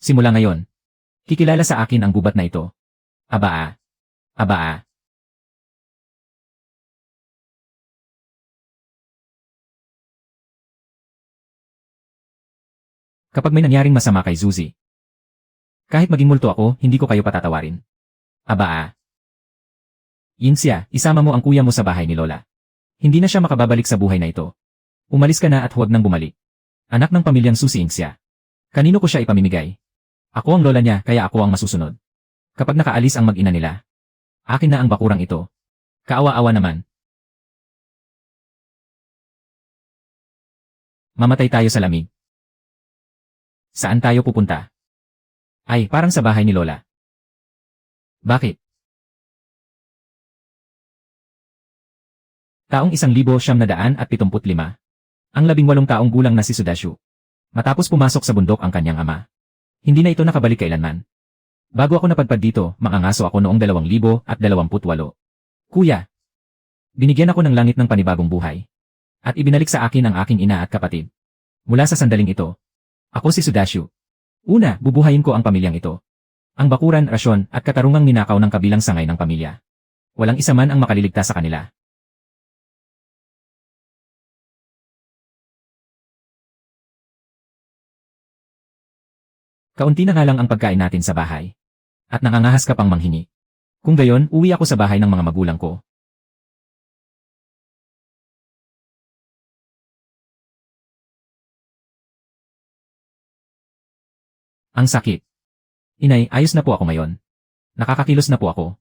Simula ngayon, kikilala sa akin ang gubat na ito. Aba. Aba. Kapag may nangyaring masama kay Zuzi, kahit maging multo ako, hindi ko kayo patatawarin. Aba. Yinxia, isama mo ang kuya mo sa bahay ni Lola. Hindi na siya makababalik sa buhay na ito. Umalis ka na at huwag nang bumalik. Anak ng pamilyang Susi Yinxia. Kanino ko siya ipamimigay? Ako ang lola niya, kaya ako ang masusunod. Kapag nakaalis ang mag-ina nila, akin na ang bakurang ito. Kaawa-awa naman. Mamatay tayo sa lamig. Saan tayo pupunta? Ay, parang sa bahay ni Lola. Bakit? Taong 1975, ang 18 taong gulang na si Sudashu. Matapos pumasok sa bundok ang kanyang ama. Hindi na ito nakabalik kailanman. Bago ako napadpad dito, mangangaso ako noong 2028. Kuya, binigyan ako ng langit ng panibagong buhay. At ibinalik sa akin ang aking ina at kapatid. Mula sa sandaling ito, ako si Sudashu. Una, bubuhayin ko ang pamilyang ito. Ang bakuran, rasyon, at katarungang ninakaw ng kabilang sangay ng pamilya. Walang isa man ang makaliligtas sa kanila. Kaunti na nga lang ang pagkain natin sa bahay. At nangangahas ka pang manghingi. Kung gayon, uwi ako sa bahay ng mga magulang ko. Ang sakit. Inay, ayos na po ako ngayon. Nakakakilos na po ako.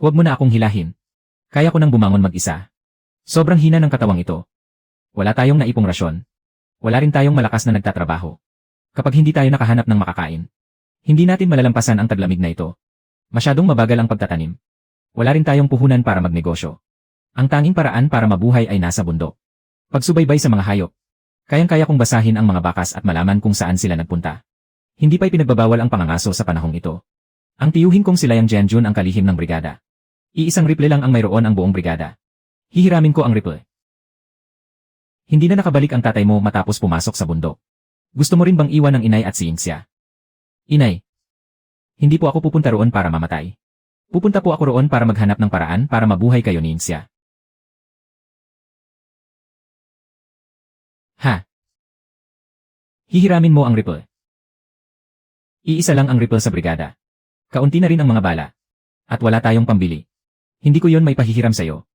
Huwag mo na akong hilahin. Kaya ko nang bumangon mag-isa. Sobrang hina ng katawang ito. Wala tayong naipong rasyon. Wala rin tayong malakas na nagtatrabaho. Kapag hindi tayo nakahanap ng makakain, hindi natin malalampasan ang taglamig na ito. Masyadong mabagal ang pagtatanim. Wala rin tayong puhunan para magnegosyo. Ang tanging paraan para mabuhay ay nasa bundok. Pagsubaybay sa mga hayop. Kayang-kaya kong basahin ang mga bakas at malaman kung saan sila nagpunta. Hindi pa'y pinagbabawal ang pangangaso sa panahong ito. Ang tiyuhin kong sila yang Jianjun ang kalihim ng brigada. Iisang rifle lang ang mayroon ang buong brigada. Hihiramin ko ang rifle. Hindi na nakabalik ang tatay mo matapos pumasok sa bundok. Gusto mo rin bang iwan ng inay at si Yinxia? Inay. Hindi po ako pupunta roon para mamatay. Pupunta po ako roon para maghanap ng paraan para mabuhay kayo ni Yinxia. Ha? Hihiramin mo ang rifle. Iisa lang ang rifle sa brigada. Kaunti na rin ang mga bala. At wala tayong pambili. Hindi ko yon may pahihiram sa'yo.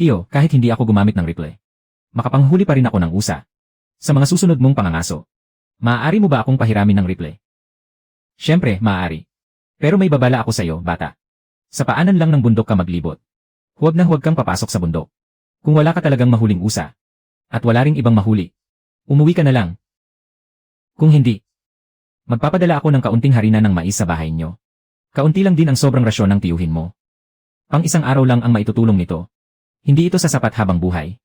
Tiyo, kahit hindi ako gumamit ng rifle, makapanghuli pa rin ako ng usa. Sa mga susunod mong pangangaso, maaari mo ba akong pahiramin ng rifle? Siyempre, maaari. Pero may babala ako sa'yo, bata. Sa paanan lang ng bundok ka maglibot. Huwag na huwag kang papasok sa bundok. Kung wala ka talagang mahuling usa, at wala ring ibang mahuli, umuwi ka na lang. Kung hindi, magpapadala ako ng kaunting harina ng mais sa bahay nyo. Kaunti lang din ang sobrang rasyon ng tiyuhin mo. Pang isang araw lang ang maitutulong nito. Hindi ito sasapat habang buhay.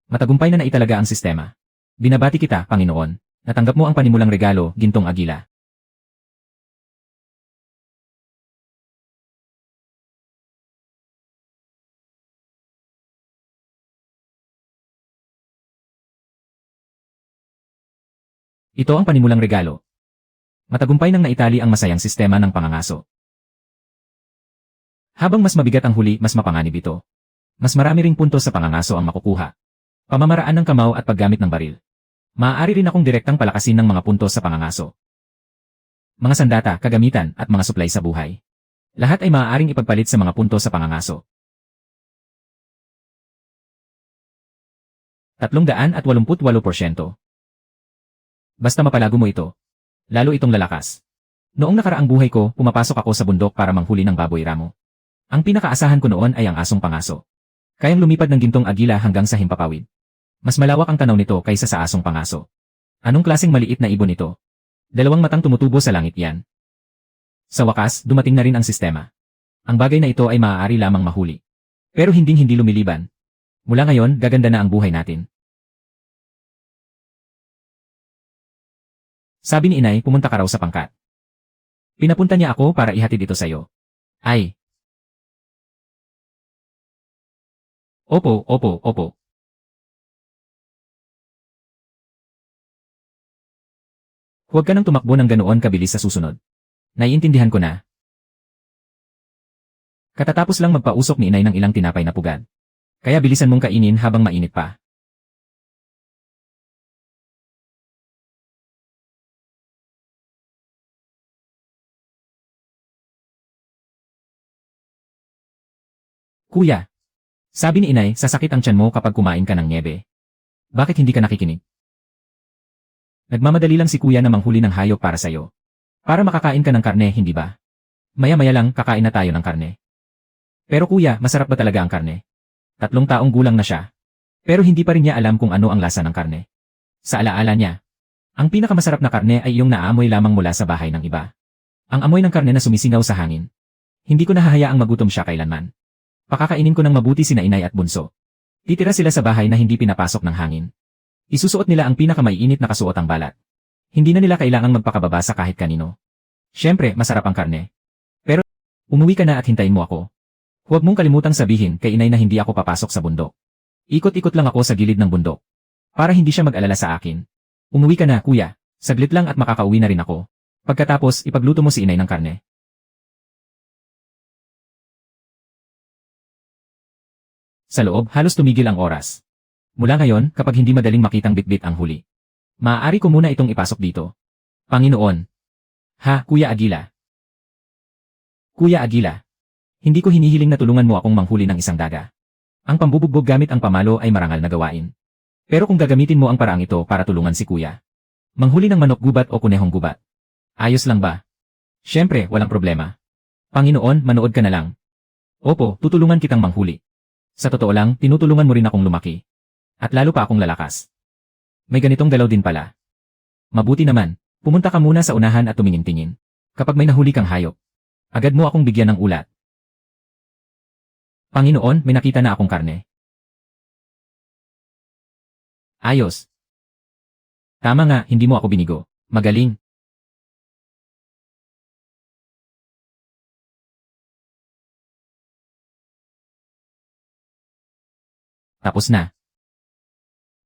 Matagumpay na naitalaga ang sistema. Binabati kita, Panginoon. Natanggap mo ang panimulang regalo, Gintong Agila. Ito ang panimulang regalo. Matagumpay nang naitali ang masayang sistema ng pangangaso. Habang mas mabigat ang huli, mas mapanganib ito. Mas marami ring puntos sa pangangaso ang makukuha. Pamamaraan ng kamao at paggamit ng baril. Maaari rin akong direktang palakasin ng mga puntos sa pangangaso. Mga sandata, kagamitan, at mga supply sa buhay. Lahat ay maaaring ipagpalit sa mga puntos sa pangangaso. 388%. Basta mapalago mo ito. Lalo itong lalakas. Noong nakaraang buhay ko, pumapasok ako sa bundok para manghuli ng baboy ramo. Ang pinakaasahan ko noon ay ang asong pangaso. Kayang lumipad ng gintong agila hanggang sa himpapawid. Mas malawak ang tanaw nito kaysa sa asong pangaso. Anong klaseng maliit na ibon ito? 2 matang tumutubo sa langit yan. Sa wakas, dumating na rin ang sistema. Ang bagay na ito ay maaari lamang mahuli. Pero hindi lumiliban. Mula ngayon, gaganda na ang buhay natin. Sabi ni inay, pumunta ka raw sa pangkat. Pinapunta niya ako para ihatid ito sa'yo. Ay. Opo. Huwag ka nang tumakbo ng ganoon kabilis sa susunod. Naiintindihan ko na. Katatapos lang magpausok ni inay ng ilang tinapay na pugad. Kaya bilisan mong kainin habang mainit pa. Kuya, sabi ni inay, sasakit ang tiyan mo kapag kumain ka ng niebe. Bakit hindi ka nakikinig? Nagmamadali lang si kuya na manghuli ng hayop para sa'yo. Para makakain ka ng karne, hindi ba? Maya-maya lang kakain na tayo ng karne. Pero kuya, masarap ba talaga ang karne? 3 taong gulang na siya. Pero hindi pa rin niya alam kung ano ang lasa ng karne. Sa alaala niya, ang pinakamasarap na karne ay iyong naaamoy lamang mula sa bahay ng iba. Ang amoy ng karne na sumisingaw sa hangin. Hindi ko nahahayaang magutom siya kailanman. Pakakainin ko ng mabuti sina inay at bunso. Titira sila sa bahay na hindi pinapasok ng hangin. Isusuot nila ang pinakamaiinit na kasuotang balat. Hindi na nila kailangang magpakababa sa kahit kanino. Siyempre, masarap ang karne. Pero, umuwi ka na at hintayin mo ako. Huwag mong kalimutang sabihin kay inay na hindi ako papasok sa bundok. Ikot-ikot lang ako sa gilid ng bundok. Para hindi siya mag-alala sa akin. Umuwi ka na, kuya. Saglit lang at makakauwi na rin ako. Pagkatapos, ipagluto mo si inay ng karne. Sa loob, halos tumigil ang oras. Mula ngayon, kapag hindi madaling makitang bitbit ang huli. Maaari ko muna itong ipasok dito. Panginoon. Ha, Kuya Agila. Kuya Agila. Hindi ko hinihiling na tulungan mo akong manghuli ng isang daga. Ang pambubugbog gamit ang pamalo ay marangal na gawain. Pero kung gagamitin mo ang paraang ito para tulungan si Kuya. Manghuli ng manok gubat o kunehong gubat. Ayos lang ba? Siyempre, walang problema. Panginoon, manood ka na lang. Opo, tutulungan kitang manghuli. Sa totoo lang, tinutulungan mo rin akong lumaki. At lalo pa akong lalakas. May ganitong galaw din pala. Mabuti naman, pumunta ka muna sa unahan at tumingin-tingin. Kapag may nahuli kang hayop, agad mo akong bigyan ng ulat. Panginoon, may nakita na akong karne. Ayos. Tama nga, hindi mo ako binigo. Magaling. Tapos na.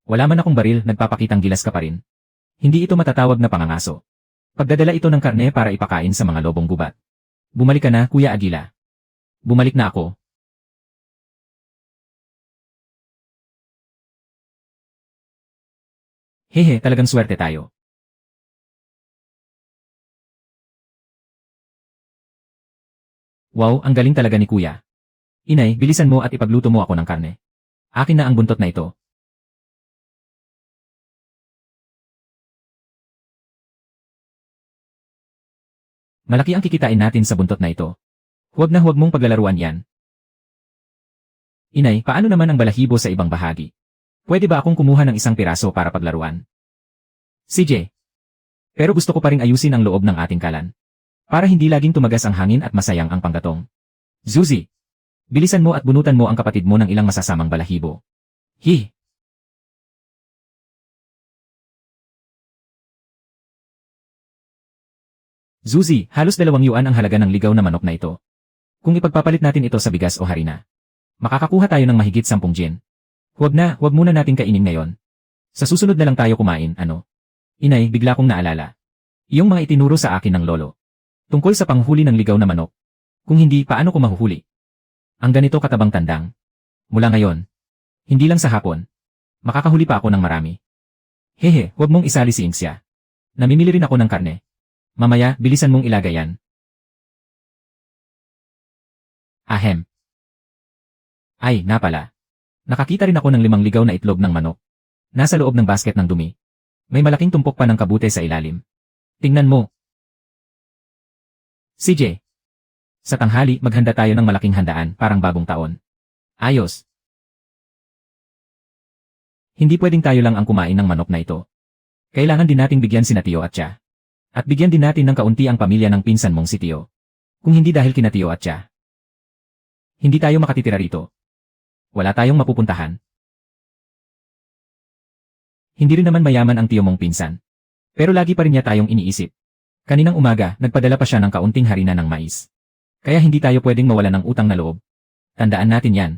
Wala man akong baril, nagpapakitang gilas ka pa rin. Hindi ito matatawag na pangangaso. Pagdadala ito ng karne para ipakain sa mga lobong gubat. Bumalik ka na, Kuya Agila. Bumalik na ako. Hehe, talagang swerte tayo. Wow, ang galing talaga ni Kuya. Inay, bilisan mo at ipagluto mo ako ng karne. Akin na ang buntot na ito. Malaki ang kikitain natin sa buntot na ito. Huwag mong paglalaruan yan. Inay, paano naman ang balahibo sa ibang bahagi? Pwede ba akong kumuha ng isang piraso para paglaruan? CJ. Pero gusto ko pa ring ayusin ang loob ng ating kalan. Para hindi laging tumagas ang hangin at masayang ang panggatong. Zuzi. Bilisan mo at bunutan mo ang kapatid mo ng ilang masasamang balahibo. Hi! Zuzi, halos 2 yuan ang halaga ng ligaw na manok na ito. Kung ipagpapalit natin ito sa bigas o harina, makakakuha tayo ng mahigit 10 yen. Huwag muna natin kainin ngayon. Sa susunod na lang tayo kumain, ano? Inay, bigla kong naalala. Iyong mga itinuro sa akin ng lolo. Tungkol sa panghuli ng ligaw na manok. Kung hindi, paano ko mahuhuli? Ang ganito katabang tandang. Mula ngayon. Hindi lang sa hapon. Makakahuli pa ako ng marami. Hehe, huwag mong isali si Inksya. Namimili rin ako ng karne. Mamaya, bilisan mong ilagay yan. Ahem. Ay, napala. Nakakita rin ako ng 5 ligaw na itlog ng manok. Nasa loob ng basket ng dumi. May malaking tumpok pa ng kabute sa ilalim. Tingnan mo. CJ. Sa tanghali, maghanda tayo ng malaking handaan, parang bagong taon. Ayos. Hindi pwedeng tayo lang ang kumain ng manok na ito. Kailangan din nating bigyan sina Tio at Tia. At bigyan din natin ng kaunti ang pamilya ng pinsan mong si Tio. Kung hindi dahil kina Tio at Tia, hindi tayo makatitira rito. Wala tayong mapupuntahan. Hindi rin naman mayaman ang Tio mong pinsan. Pero lagi pa rin niya tayong iniisip. Kaninang umaga, nagpadala pa siya ng kaunting harina ng mais. Kaya hindi tayo pwedeng mawala ng utang na loob. Tandaan natin yan.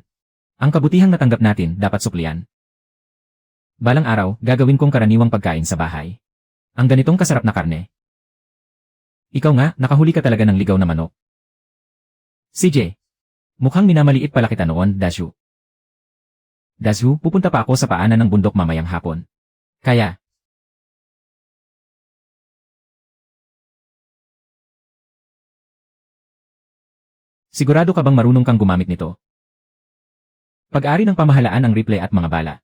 Ang kabutihang natanggap natin, dapat suklian. Balang araw, gagawin kong karaniwang pagkain sa bahay. Ang ganitong kasarap na karne. Ikaw nga, nakahuli ka talaga ng ligaw na manok. CJ. Mukhang minamaliit pala kita noon, Dashu. Dashu, pupunta pa ako sa paanan ng bundok mamayang hapon. Kaya. Sigurado ka bang marunong kang gumamit nito? Pag-ari ng pamahalaan ang rifle at mga bala.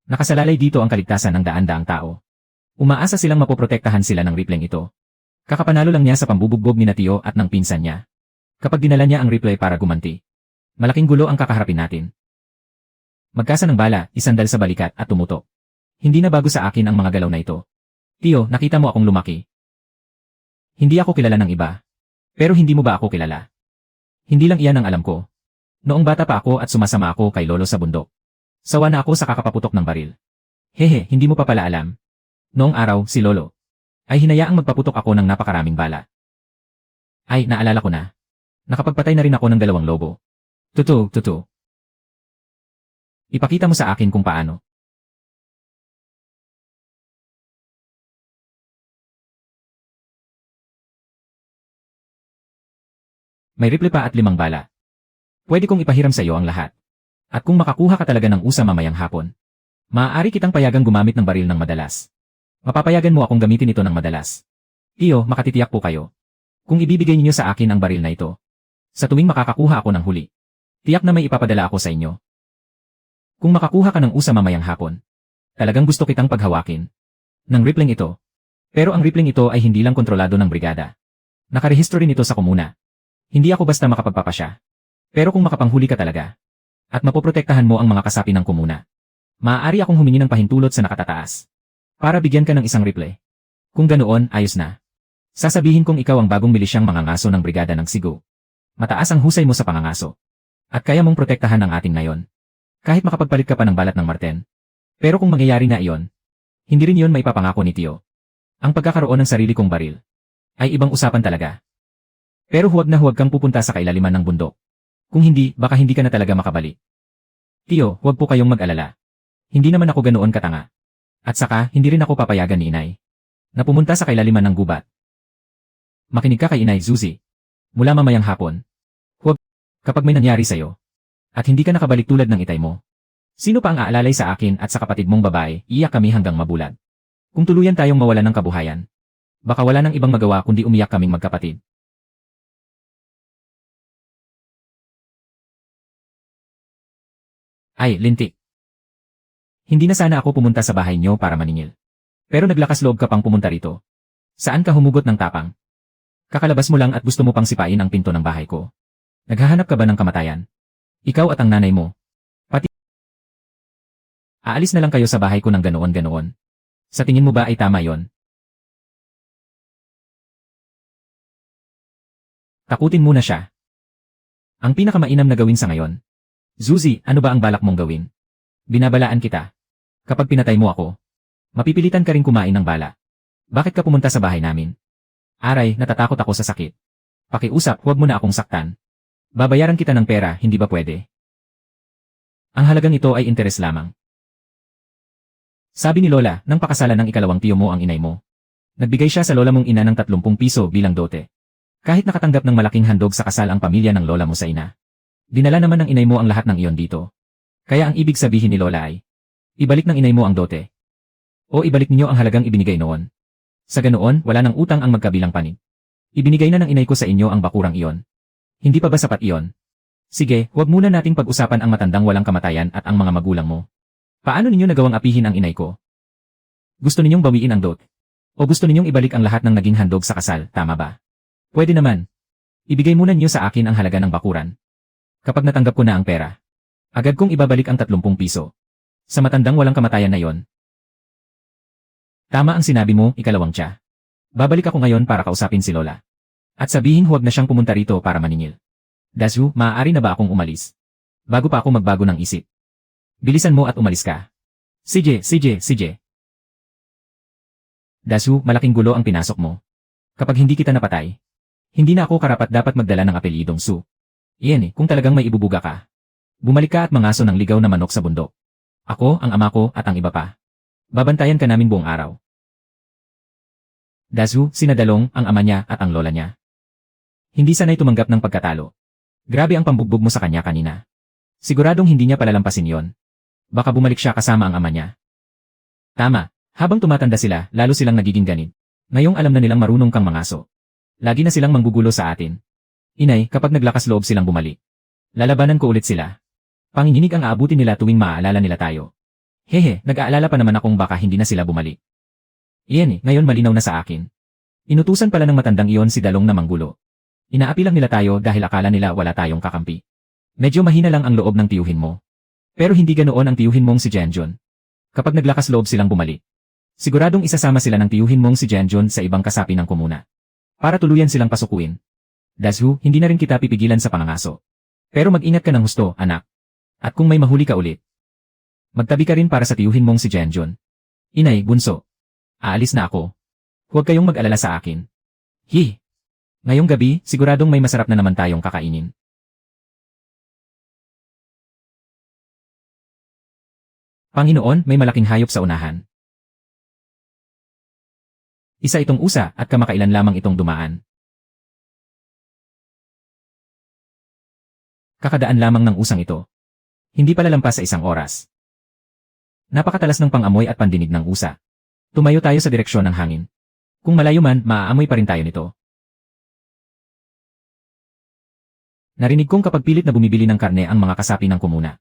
Nakasalalay dito ang kaligtasan ng daan-daang tao. Umaasa silang mapoprotektahan sila ng rifleng ito. Kakapanalo lang niya sa pambubugbog ni Tio at ng pinsan niya. Kapag dinala niya ang rifle para gumanti. Malaking gulo ang kakaharapin natin. Magkasa ng bala, isandal sa balikat at tumutok. Hindi na bago sa akin ang mga galaw na ito. Tio, nakita mo akong lumaki. Hindi ako kilala ng iba. Pero hindi mo ba ako kilala? Hindi lang iyan ang alam ko. Noong bata pa ako at sumasama ako kay Lolo sa bundok. Sawa na ako sa kakapaputok ng baril. Hehe, hindi mo pa pala alam. Noong araw, si Lolo ay hinayaang magpaputok ako ng napakaraming bala. Ay, naalala ko na. Nakapagpatay na rin ako ng 2 lobo. Totoo. Ipakita mo sa akin kung paano. May rifle pa at 5 bala. Pwede kong ipahiram sa iyo ang lahat. At kung makakuha ka talaga ng usa mamayang hapon, maaari kitang payagang gumamit ng baril ng madalas. Mapapayagan mo akong gamitin ito ng madalas. Tio, makatitiyak po kayo. Kung ibibigay ninyo sa akin ang baril na ito, sa tuwing makakakuha ako ng huli, tiyak na may ipapadala ako sa inyo. Kung makakuha ka ng usa mamayang hapon, talagang gusto kitang paghawakin ng rifleng ito. Pero ang rifleng ito ay hindi lang kontrolado ng brigada. Nakarehistro rin ito sa komuna. Hindi ako basta makapagpapasya. Pero kung makapanghuli ka talaga, at mapoprotektahan mo ang mga kasapi ng komuna, maaari akong humingi ng pahintulot sa nakatataas. Para bigyan ka ng isang rifle. Kung ganoon, ayos na. Sasabihin kong ikaw ang bagong milisyang mangangaso ng brigada ng Sigo. Mataas ang husay mo sa pangangaso. At kaya mong protektahan ang ating nayon. Kahit makapagpalit ka pa ng balat ng Marten. Pero kung mangyayari na iyon, hindi rin iyon maipapangako ni Tio. Ang pagkakaroon ng sarili kong baril ay ibang usapan talaga. Pero huwag na huwag kang pupunta sa kailaliman ng bundok. Kung hindi, baka hindi ka na talaga makabalik. Tio, huwag po kayong mag-alala. Hindi naman ako ganoon katanga. At saka, hindi rin ako papayagan ni Inay na pumunta sa kailaliman ng gubat. Makinig ka kay Inay, Zuzi. Mula mamayang hapon. Huwag, kapag may nangyari sa'yo, at hindi ka nakabalik tulad ng itay mo. Sino pa ang aalalay sa akin at sa kapatid mong babae, iyak kami hanggang mabulag. Kung tuluyan tayong mawalan ng kabuhayan, baka wala nang ibang magawa kundi umiyak kaming magkapatid. Ay, lintik. Hindi na sana ako pumunta sa bahay niyo para maningil. Pero naglakas loob ka pang pumunta rito. Saan ka humugot ng tapang? Kakalabas mo lang at gusto mo pang sipain ang pinto ng bahay ko. Naghahanap ka ba ng kamatayan? Ikaw at ang nanay mo. Pati. Aalis na lang kayo sa bahay ko ng ganoon-ganoon. Sa tingin mo ba ay tama yon? Takutin mo na siya. Ang pinakamainam na gawin sa ngayon. Zuzi, ano ba ang balak mong gawin? Binabalaan kita. Kapag pinatay mo ako, mapipilitan ka rin kumain ng bala. Bakit ka pumunta sa bahay namin? Aray, natatakot ako sa sakit. Pakiusap, huwag mo na akong saktan. Babayaran kita ng pera, hindi ba pwede? Ang halagang ito ay interes lamang. Sabi ni Lola, nang pakasalan ng ikalawang tiyo mo ang inay mo. Nagbigay siya sa lola mong ina ng 30 piso bilang dote. Kahit nakatanggap ng malaking handog sa kasal ang pamilya ng lola mo sa ina. Dinala naman ng inay mo ang lahat ng iyon dito. Kaya ang ibig sabihin ni Lola ay, ibalik ng inay mo ang dote. O ibalik ninyo ang halagang ibinigay noon. Sa ganoon, wala nang utang ang magkabilang panig. Ibinigay na ng inay ko sa inyo ang bakurang iyon. Hindi pa ba sapat iyon? Sige, huwag muna nating pag-usapan ang matandang walang kamatayan at ang mga magulang mo. Paano ninyo nagawang apihin ang inay ko? Gusto ninyong bawiin ang dote? O gusto ninyong ibalik ang lahat ng naging handog sa kasal, tama ba? Pwede naman. Ibigay muna niyo sa akin ang halaga ng bakuran. Kapag natanggap ko na ang pera, agad kong ibabalik ang 30 piso. Sa matandang walang kamatayan na yon. Tama ang sinabi mo, ikalawang tiya. Babalik ako ngayon para kausapin si Lola. At sabihin huwag na siyang pumunta rito para maningil. Dasyu, maaari na ba akong umalis? Bago pa ako magbago ng isip. Bilisan mo at umalis ka. CJ. Dasyu, malaking gulo ang pinasok mo. Kapag hindi kita napatay, hindi na ako karapat dapat magdala ng apelyidong Su. Iyan kung talagang may ibubuga ka. Bumalik ka at mangaso ng ligaw na manok sa bundok. Ako, ang ama ko at ang iba pa. Babantayan ka namin buong araw. Dasu, sina Dalong, ang ama niya at ang lola niya. Hindi sanay tumanggap ng pagkatalo. Grabe ang pambugbog mo sa kanya kanina. Siguradong hindi niya palalampasin yon. Baka bumalik siya kasama ang ama niya. Tama, habang tumatanda sila, lalo silang nagiging ganid. Ngayong alam na nilang marunong kang mangaso. Lagi na silang manggugulo sa atin. Inay, kapag naglakas loob silang bumalik. Lalabanan ko ulit sila. Panginginig ang aabutin nila tuwing maaalala nila tayo. Hehe, nag-aalala pa naman akong baka hindi na sila bumalik. Iyan ngayon malinaw na sa akin. Inutusan pala ng matandang iyon si Dalong na manggulo. Inaapi lang nila tayo dahil akala nila wala tayong kakampi. Medyo mahina lang ang loob ng tiyuhin mo. Pero hindi ganoon ang tiyuhin mong si Genjon. Kapag naglakas loob silang bumalik, siguradong isasama sila ng tiyuhin mong si Genjon sa ibang kasapi ng komuna. Para tuluyan silang pasukuin. Dasu, hindi na rin kita pipigilan sa pangangaso. Pero mag-ingat ka ng husto, anak. At kung may mahuli ka ulit, magtabi ka rin para sa tiyuhin mong si Genjon. Inay, bunso. Aalis na ako. Huwag kayong mag-alala sa akin. Hi! Ngayong gabi, siguradong may masarap na naman tayong kakainin. Panginoon, may malaking hayop sa unahan. Isa itong usa at kamakailan lamang itong dumaan. Kakadaan lamang ng usang ito. Hindi pala lampas sa 1 oras. Napakatalas ng pangamoy at pandinig ng usa. Tumayo tayo sa direksyon ng hangin. Kung malayo man, maaamoy pa rin tayo nito. Narinig kong kapag pilit na bumibili ng karne ang mga kasapi ng komuna.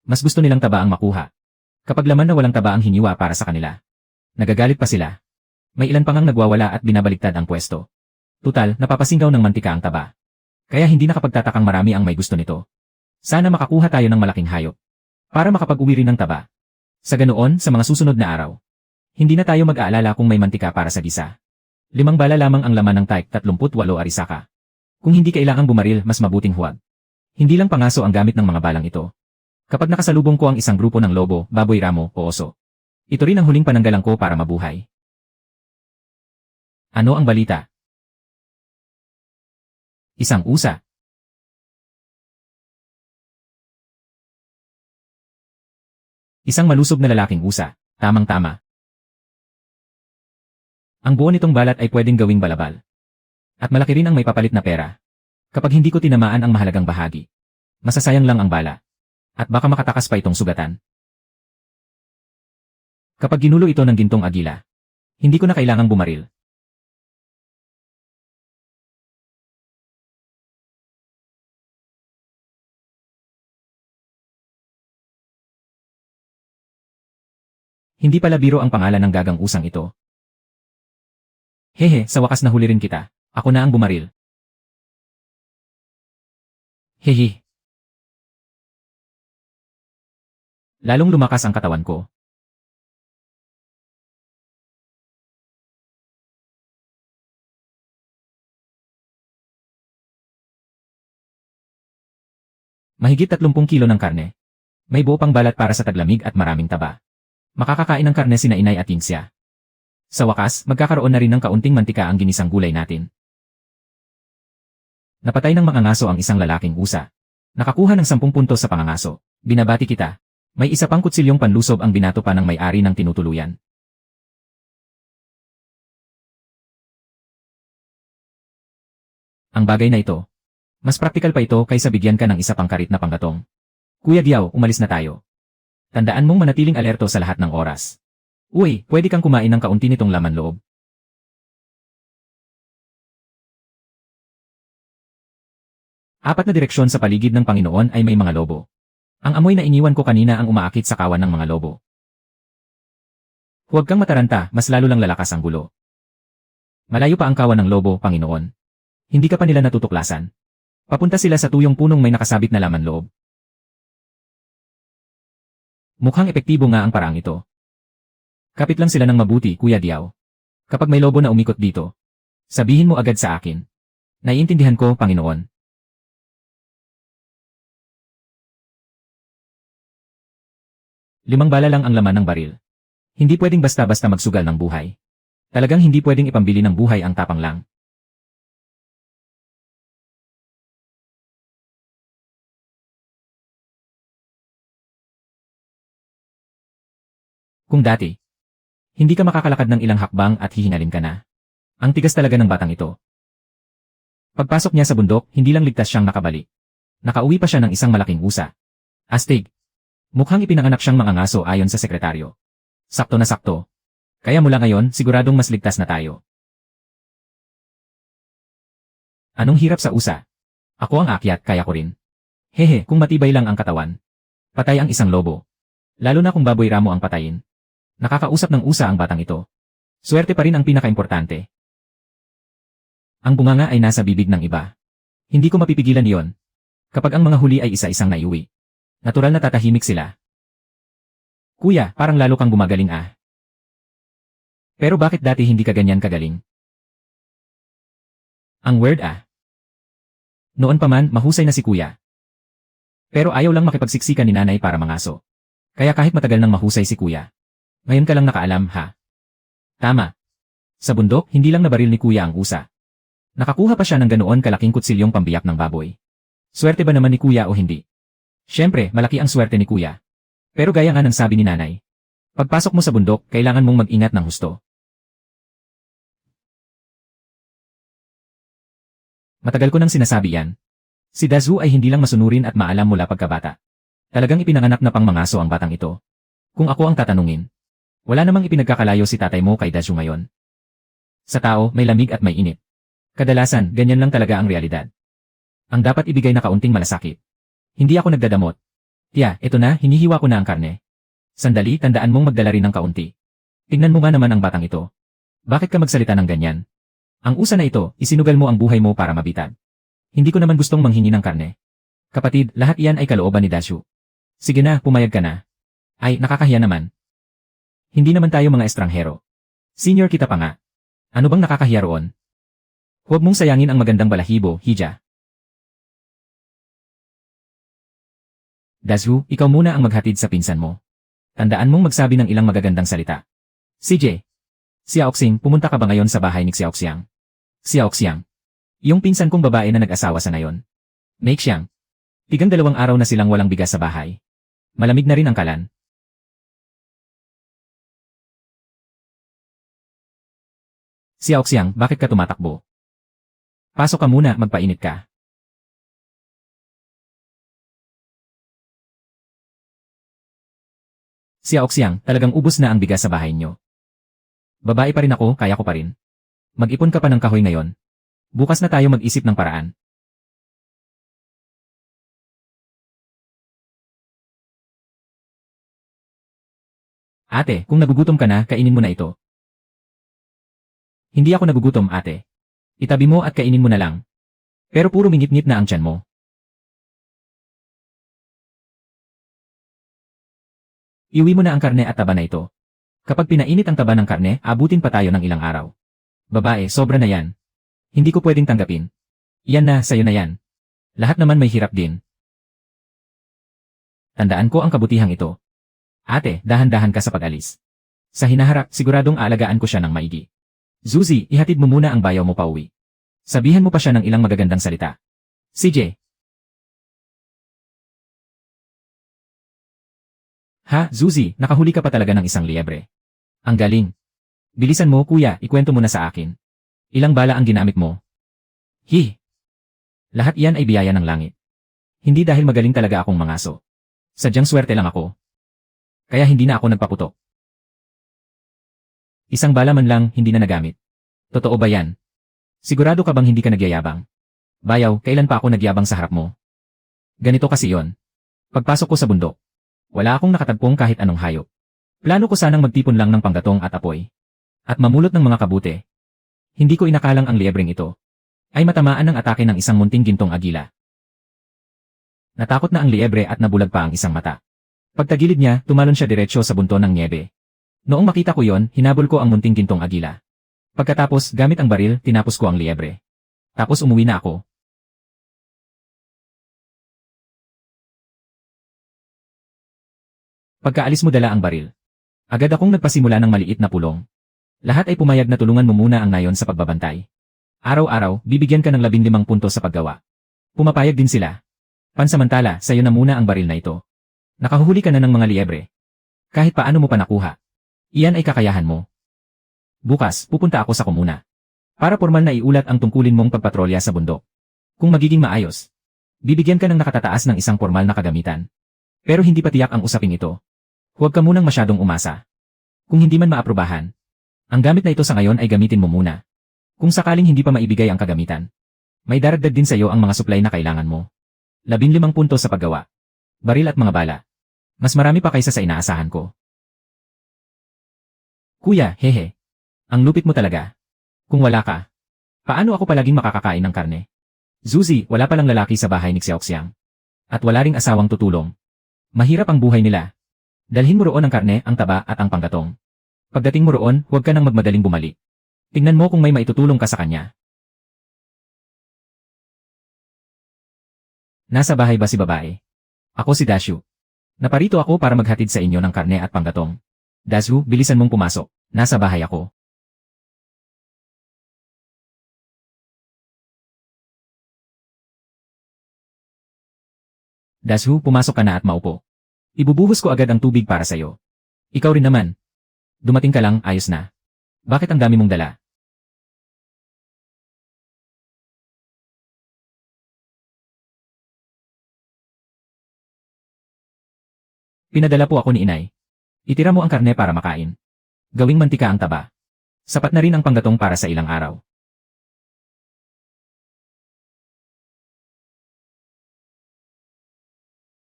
Mas gusto nilang taba ang makuha. Kapag laman na walang taba ang hiniwa para sa kanila. Nagagalit pa sila. May ilan pang nagwawala at binabaliktad ang pwesto. Tutal, napapasingaw ng mantika ang taba. Kaya hindi nakapagtatakang marami ang may gusto nito. Sana makakuha tayo ng malaking hayop. Para makapag-uwi rin ng taba. Sa ganoon, sa mga susunod na araw. Hindi na tayo mag-aalala kung may mantika para sa gisa. 5 bala lamang ang laman ng Type 38 Arisaka. Kung hindi kailangang bumaril, mas mabuting huwag. Hindi lang pangaso ang gamit ng mga balang ito. Kapag nakasalubong ko ang isang grupo ng lobo, baboy ramo o oso. Ito rin ang huling pananggalang ko para mabuhay. Ano ang balita? Isang usa. Isang malusob na lalaking usa. Tamang-tama. Ang buo nitong balat ay pwedeng gawing balabal. At malaki rin ang may papalit na pera. Kapag hindi ko tinamaan ang mahalagang bahagi, masasayang lang ang bala. At baka makatakas pa itong sugatan. Kapag ginulo ito ng gintong agila, hindi ko na kailangang bumaril. Hindi pala biro ang pangalan ng gagang usang ito. Hehe, sa wakas nahuli rin kita. Ako na ang bumaril. Hehe. Lalong lumakas ang katawan ko. Mahigit 30 kilo ng karne. May buo pang balat para sa taglamig at maraming taba. Makakakain ng karne sina inay at tinsya. Sa wakas, magkakaroon na rin ng kaunting mantika ang ginisang gulay natin. Napatay ng mangangaso ang isang lalaking usa. Nakakuha ng 10 puntos sa pangangaso. Binabati kita. May isa pang kutsilyong panlusob ang binato pa ng may-ari ng tinutuluyan. Ang bagay na ito. Mas praktikal pa ito kaysa bigyan ka ng isa pang karit na panggatong. Kuya Giao, umalis na tayo. Tandaan mong manatiling alerto sa lahat ng oras. Uy, pwede kang kumain ng kaunti nitong laman loob. Apat na direksyon sa paligid ng Panginoon ay may mga lobo. Ang amoy na iniwan ko kanina ang umaakit sa kawan ng mga lobo. Huwag kang mataranta, mas lalo lang lalakas ang gulo. Malayo pa ang kawan ng lobo, Panginoon. Hindi ka pa nila natutuklasan. Papunta sila sa tuyong punong may nakasabit na laman loob. Mukhang epektibo nga ang paraang ito. Kapit lang sila ng mabuti, Kuya Giao. Kapag may lobo na umikot dito, sabihin mo agad sa akin. Naiintindihan ko, Panginoon. Limang bala lang ang laman ng baril. Hindi pwedeng basta-basta magsugal ng buhay. Talagang hindi pwedeng ipambili ng buhay ang tapang lang. Kung dati, hindi ka makakalakad ng ilang hakbang at hihingalin ka na. Ang tigas talaga ng batang ito. Pagpasok niya sa bundok, hindi lang ligtas siyang nakabalik. Nakauwi pa siya ng isang malaking usa. Astig. Mukhang ipinanganak siyang mangangaso ayon sa sekretaryo. Sakto na sakto. Kaya mula ngayon, siguradong mas ligtas na tayo. Anong hirap sa usa? Ako ang akyat, kaya ko rin. Hehe, kung matibay lang ang katawan. Patay ang isang lobo. Lalo na kung baboy ramo ang patayin. Nakakausap ng usa ang batang ito. Swerte pa rin ang pinakaimportante. Ang bunganga ay nasa bibig ng iba. Hindi ko mapipigilan iyon. Kapag ang mga huli ay isa-isang naiuwi. Natural na tatahimik sila. Kuya, parang lalo kang gumagaling ah. Pero bakit dati hindi ka ganyan kagaling? Ang weird ah. Noon pa man, mahusay na si kuya. Pero ayaw lang makipagsiksikan ni nanay para mangaso. Kaya kahit matagal nang mahusay si kuya. Ngayon ka lang nakaalam ha? Tama. Sa bundok, hindi lang nabaril ni kuya ang usa. Nakakuha pa siya ng ganoon kalaking kutsilyong pambiyak ng baboy. Swerte ba naman ni kuya o hindi? Siyempre, malaki ang swerte ni kuya. Pero gaya nga ng sabi ni nanay. Pagpasok mo sa bundok, kailangan mong mag-ingat ng husto. Matagal ko nang sinasabi yan. Si Dazu ay hindi lang masunurin at maalam mula pagkabata. Talagang ipinanganak na pangmangaso ang batang ito. Kung ako ang tatanungin, wala namang ipinagkakalayo si tatay mo kay Dazu ngayon. Sa tao, may lamig at may init. Kadalasan, ganyan lang talaga ang realidad. Ang dapat ibigay na kaunting malasakit. Hindi ako nagdadamot. Tiya, eto na, hinihiwa ko na ang karne. Sandali, tandaan mong magdala rin ng kaunti. Tingnan mo nga naman ang batang ito. Bakit ka magsalita ng ganyan? Ang usa na ito, isinugal mo ang buhay mo para mabitag. Hindi ko naman gustong manghingi ng karne. Kapatid, lahat iyan ay kalooban ni Dazu. Sige na, pumayag ka na. Ay, nakakahiya naman. Hindi naman tayo mga estranghero. Senior kita pa nga. Ano bang nakakahiya roon? Huwag mong sayangin ang magandang balahibo, Hija. Dazu, ikaw muna ang maghatid sa pinsan mo. Tandaan mong magsabi ng ilang magagandang salita. CJ. Xiaoxing, pumunta ka ba ngayon sa bahay ni Xiaoxiang? Xiaoxiang. Yung pinsan kong babae na nag-asawa sa nayon. Make Xiang. Tigang 2 araw na silang walang bigas sa bahay. Malamig na rin ang kalan. Xiaoxiang, bakit ka tumatakbo? Pasok ka muna, magpainit ka. Xiaoxiang, talagang ubos na ang bigas sa bahay nyo. Babae pa rin ako, kaya ko pa rin. Mag-ipon ka pa ng kahoy ngayon. Bukas na tayo mag-isip ng paraan. Ate, kung nagugutom ka na, kainin mo na ito. Hindi ako nagugutom, ate. Itabi mo at kainin mo na lang. Pero puro mingit-ngit na ang tiyan mo. Iuwi mo na ang karne at taba na ito. Kapag pinainit ang taba ng karne, abutin pa tayo ng ilang araw. Babae, sobra na yan. Hindi ko pwedeng tanggapin. Iyan na, sayo na yan. Lahat naman may hirap din. Tandaan ko ang kabutihang ito. Ate, dahan-dahan ka sa pag-alis. Sa hinaharap, siguradong aalagaan ko siya ng maigi. Zuzi, ihatid mo muna ang bayaw mo pauwi. Sabihan mo pa siya ng ilang magagandang salita. CJ. Ha, Zuzi, nakahuli ka pa talaga ng isang liebre. Ang galing. Bilisan mo, kuya, ikwento mo na sa akin. Ilang bala ang ginamit mo? Lahat iyan ay biyaya ng langit. Hindi dahil magaling talaga akong mangaso. Sadyang swerte lang ako. Kaya hindi na ako nagpaputok. Isang bala man lang, hindi na nagamit. Totoo ba yan? Sigurado ka bang hindi ka nagyayabang? Bayaw, kailan pa ako nagyabang sa harap mo? Ganito kasi yon. Pagpasok ko sa bundok, wala akong nakatagpong kahit anong hayop. Plano ko sanang magtipon lang ng panggatong at apoy. At mamulot ng mga kabute. Hindi ko inakalang ang liebreng ito ay matamaan ng atake ng isang munting gintong agila. Natakot na ang liebre at nabulag pa ang isang mata. Pagtagilid niya, tumalon siya diretsyo sa bunto ng niebe. Noong makita ko yon, hinabol ko ang munting gintong agila. Pagkatapos, gamit ang baril, tinapos ko ang liebre. Tapos umuwi na ako. Pagkaalis mo dala ang baril. Agad akong nagpasimula ng maliit na pulong. Lahat ay pumayag na tulungan mo muna ang nayon sa pagbabantay. Araw-araw, bibigyan ka ng 15 puntos sa paggawa. Pumapayag din sila. Pansamantala, sayo na muna ang baril na ito. Nakahuhuli ka na ng mga liebre. Kahit paano mo pa nakuha. Iyan ay kakayahan mo. Bukas, pupunta ako sa komuna. Para pormal na iulat ang tungkulin mong pagpatrolya sa bundok. Kung magiging maayos, bibigyan ka ng nakatataas ng isang pormal na kagamitan. Pero hindi pa tiyak ang usaping ito. Huwag ka munang masyadong umasa. Kung hindi man maaprubahan, ang gamit na ito sa ngayon ay gamitin mo muna. Kung sakaling hindi pa maibigay ang kagamitan, may daragdag din sa iyo ang mga supply na kailangan mo. 15 puntos sa paggawa. Baril at mga bala. Mas marami pa kaysa sa inaasahan ko. Kuya, hehe. Ang lupit mo talaga. Kung wala ka, paano ako palaging makakakain ng karne? Zuzi, wala palang lalaki sa bahay ni Xiaoxiang. At wala ring asawang tutulong. Mahirap ang buhay nila. Dalhin mo roon ang karne, ang taba at ang panggatong. Pagdating mo roon, huwag ka nang magmadaling bumalik. Tingnan mo kung may maitutulong ka sa kanya. Nasa bahay ba si babae? Ako si Dashu. Naparito ako para maghatid sa inyo ng karne at panggatong. Dashu, bilisan mong pumasok. Nasa bahay ako. Dashu, pumasok ka na at maupo. Ibubuhos ko agad ang tubig para sa'yo. Ikaw rin naman. Dumating ka lang, ayos na. Bakit ang dami mong dala? Pinadala po ako ni inay. Itira mo ang karne para makain. Gawing mantika ang taba. Sapat na rin ang panggatong para sa ilang araw.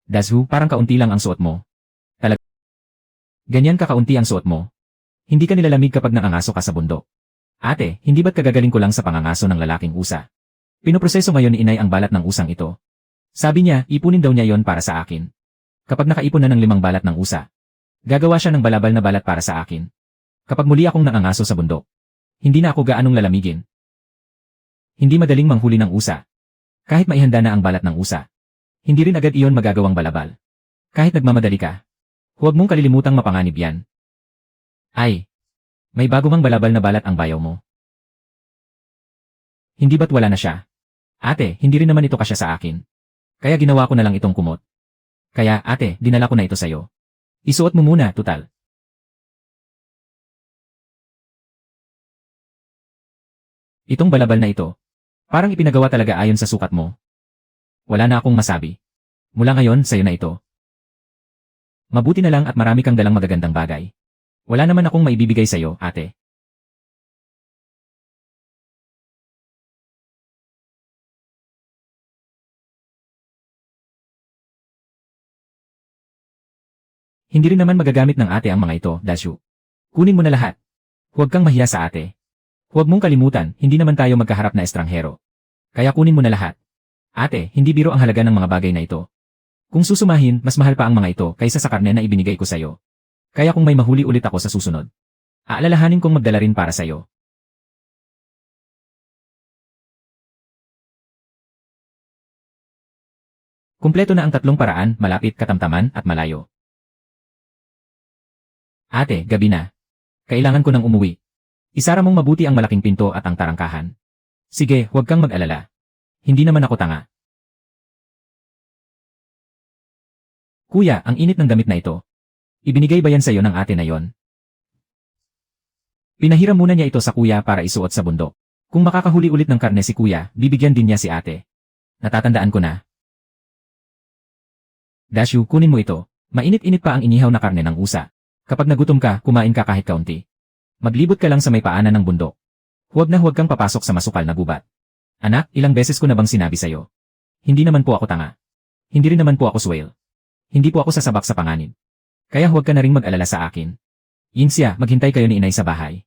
Dashu, parang kaunti lang ang suot mo. Talaga. Ganyan kakaunti ang suot mo. Hindi ka nilalamig kapag nangangaso ka sa bundok. Ate, hindi ba't kagagaling ko lang sa pangangaso ng lalaking usa? Pinoproseso ngayon ni inay ang balat ng usang ito. Sabi niya, ipunin daw niya yon para sa akin. Kapag nakaipon na ng 5 balat ng usa, gagawa siya ng balabal na balat para sa akin. Kapag muli akong nangangaso sa bundok, hindi na ako gaanong lalamigin. Hindi madaling manghuli ng usa. Kahit maihanda na ang balat ng usa, hindi rin agad iyon magagawang balabal. Kahit nagmamadali ka, huwag mong kalilimutang mapanganib yan. Ay, may bago mang balabal na balat ang bayaw mo. Hindi ba't wala na siya? Ate, hindi rin naman ito kasya sa akin. Kaya ginawa ko na lang itong kumot. Kaya, ate, dinala ko na ito sa'yo. Isuot mo muna, tutal. Itong balabal na ito, parang ipinagawa talaga ayon sa sukat mo. Wala na akong masabi. Mula ngayon, sa'yo na ito. Mabuti na lang at marami kang dalang magagandang bagay. Wala naman akong maibibigay sa'yo, ate. Hindi rin naman magagamit ng ate ang mga ito, Dashu. Kunin mo na lahat. Huwag kang mahiya sa ate. Huwag mong kalimutan, hindi naman tayo magkaharap na estranghero. Kaya kunin mo na lahat. Ate, hindi biro ang halaga ng mga bagay na ito. Kung susumahin, mas mahal pa ang mga ito kaysa sa karne na ibinigay ko sa'yo. Kaya kung may mahuli ulit ako sa susunod, aalalahanin kong magdala rin para sa'yo. Kumpleto na ang 3 paraan, malapit, katamtaman, at malayo. Ate, gabi na. Kailangan ko nang umuwi. Isara mong mabuti ang malaking pinto at ang tarangkahan. Sige, huwag kang mag-alala. Hindi naman ako tanga. Kuya, ang init ng damit na ito. Ibinigay ba yan sa'yo ng ate na yon? Pinahiram muna niya ito sa kuya para isuot sa bundok. Kung makakahuli ulit ng karne si kuya, bibigyan din niya si ate. Natatandaan ko na. Dashu, kunin mo ito. Mainit-init pa ang inihaw na karne ng usa. Kapag nagutom ka, kumain ka kahit kaunti. Maglibot ka lang sa may paanan ng bundok. Huwag na huwag kang papasok sa masukal na gubat. Anak, ilang beses ko na bang sinabi sa'yo? Hindi naman po ako tanga. Hindi rin naman po ako swale. Hindi po ako sasabak sa panganib. Kaya huwag ka na ring mag-alala sa akin. Yinsya, maghintay kayo ni inay sa bahay.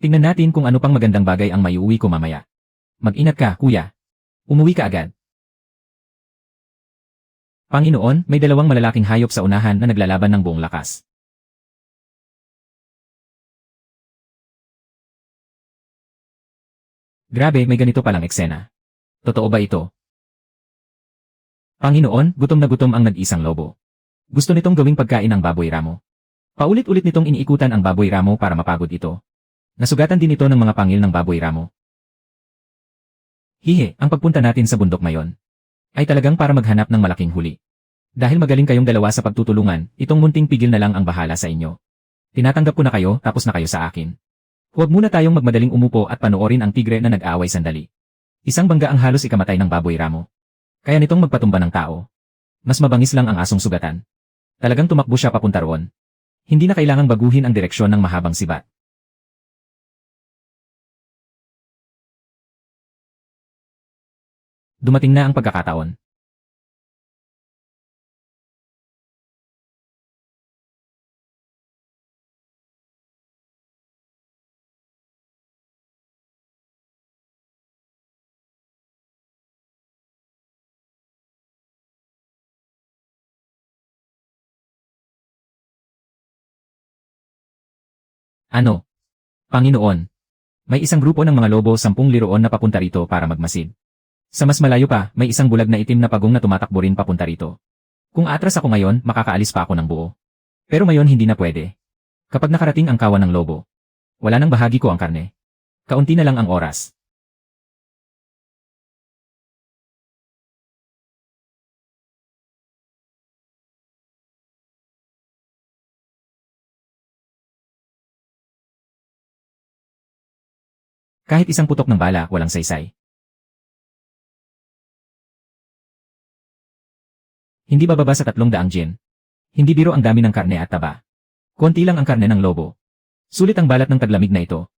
Tingnan natin kung ano pang magandang bagay ang maiuwi ko mamaya. Mag-ingat ka, kuya. Umuwi ka agad. Panginoon, may 2 malalaking hayop sa unahan na naglalaban ng buong lakas. Grabe, may ganito palang eksena. Totoo ba ito? Panginoon, gutom na gutom ang nag-isang lobo. Gusto nitong gawing pagkain ang baboy ramo. Paulit-ulit nitong iniikutan ang baboy ramo para mapagod ito. Nasugatan din ito ng mga pangil ng baboy ramo. Hihe, ang pagpunta natin sa bundok ngayon ay talagang para maghanap ng malaking huli. Dahil magaling kayong dalawa sa pagtutulungan, itong munting pigil na lang ang bahala sa inyo. Tinatanggap ko na kayo, tapos na kayo sa akin. Huwag muna tayong magmadaling umupo at panoorin ang tigre na nag-aaway sandali. Isang bangga ang halos ikamatay ng baboy ramo. Kaya nitong magpatumba ng tao. Mas mabangis lang ang asong sugatan. Talagang tumakbo siya papunta roon. Hindi na kailangang baguhin ang direksyon ng mahabang sibat. Dumating na ang pagkakataon. Ano? Panginoon. May isang grupo ng mga lobo 10,000 na papunta rito para magmasid. Sa mas malayo pa, may isang bulag na itim na pagong na tumatakbo rin papunta rito. Kung atras ako ngayon, makakaalis pa ako ng buo. Pero ngayon hindi na pwede. Kapag nakarating ang kawan ng lobo, wala nang bahagi ko ang karne. Kaunti na lang ang oras. Kahit isang putok ng bala, walang saysay. Hindi bababa sa 300 gin. Hindi biro ang dami ng karne at taba. Konti lang ang karne ng lobo. Sulit ang balat ng taglamig na ito.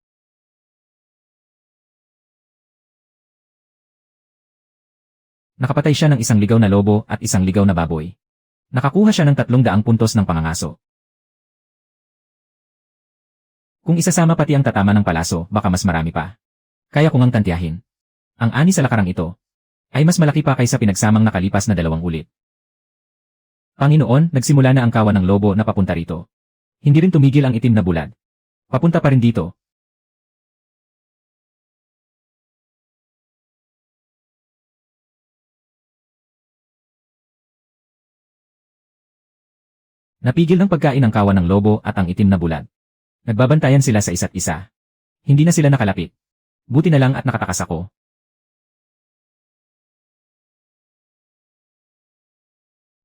Nakapatay siya ng isang ligaw na lobo at isang ligaw na baboy. Nakakuha siya ng 300 puntos ng pangangaso. Kung isasama pati ang tatama ng palaso, baka mas marami pa. Kaya kong ang tantiyahin. Ang ani sa lakarang ito ay mas malaki pa kaysa pinagsamang nakalipas na 2 ulit. Panginoon, nagsimula na ang kawan ng lobo na papunta rito. Hindi rin tumigil ang itim na bulad. Papunta pa rin dito. Napigil ng pagkain ang kawan ng lobo at ang itim na bulad. Nagbabantayan sila sa isa't isa. Hindi na sila nakalapit. Buti na lang at nakatakas ako.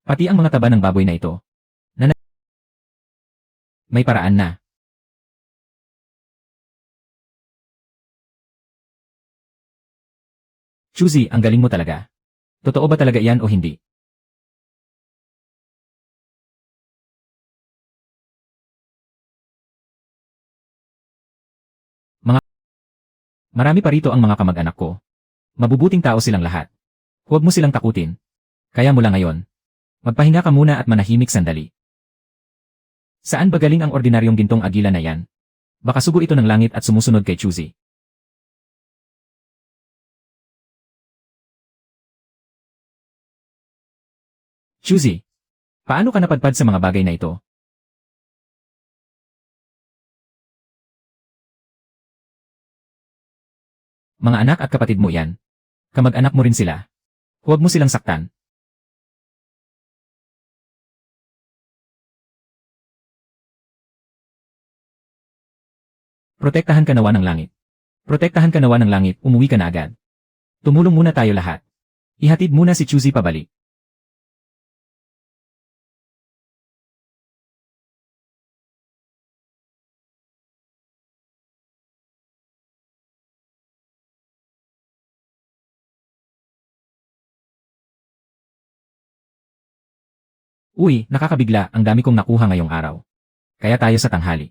Pati ang mga taba ng baboy na ito. May paraan na. Chuzi, ang galing mo talaga. Totoo ba talaga iyan o hindi? Marami pa rito ang mga kamag-anak ko. Mabubuting tao silang lahat. Huwag mo silang takutin. Kaya mula ngayon, magpahinga ka muna at manahimik sandali. Saan ba galing ang ordinaryong gintong agila na yan? Baka sugo ito ng langit at sumusunod kay Chuzi. Chuzi, paano ka napadpad sa mga bagay na ito? Mga anak at kapatid mo yan. Kamag-anak mo rin sila. Huwag mo silang saktan. Protektahan ka nawa ng langit. Protektahan ka nawa ng langit, umuwi ka na agad. Tumulong muna tayo lahat. Ihatid muna si Chuzi pabalik. Uy, nakakabigla, ang dami kong nakuha ngayong araw. Kaya tayo sa tanghali.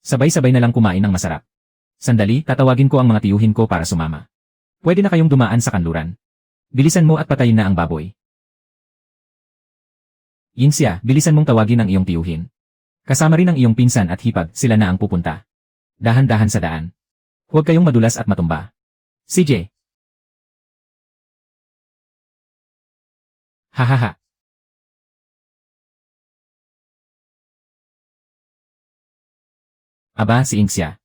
Sabay-sabay na lang kumain ng masarap. Sandali, tatawagin ko ang mga tiyuhin ko para sumama. Pwede na kayong dumaan sa kanluran. Bilisan mo at patayin na ang baboy. Yinsia, bilisan mong tawagin ang iyong tiyuhin. Kasama rin ang iyong pinsan at hipag, sila na ang pupunta. Dahan-dahan sa daan. Huwag kayong madulas at matumba. CJ. Hahaha. Aba, si Inksya.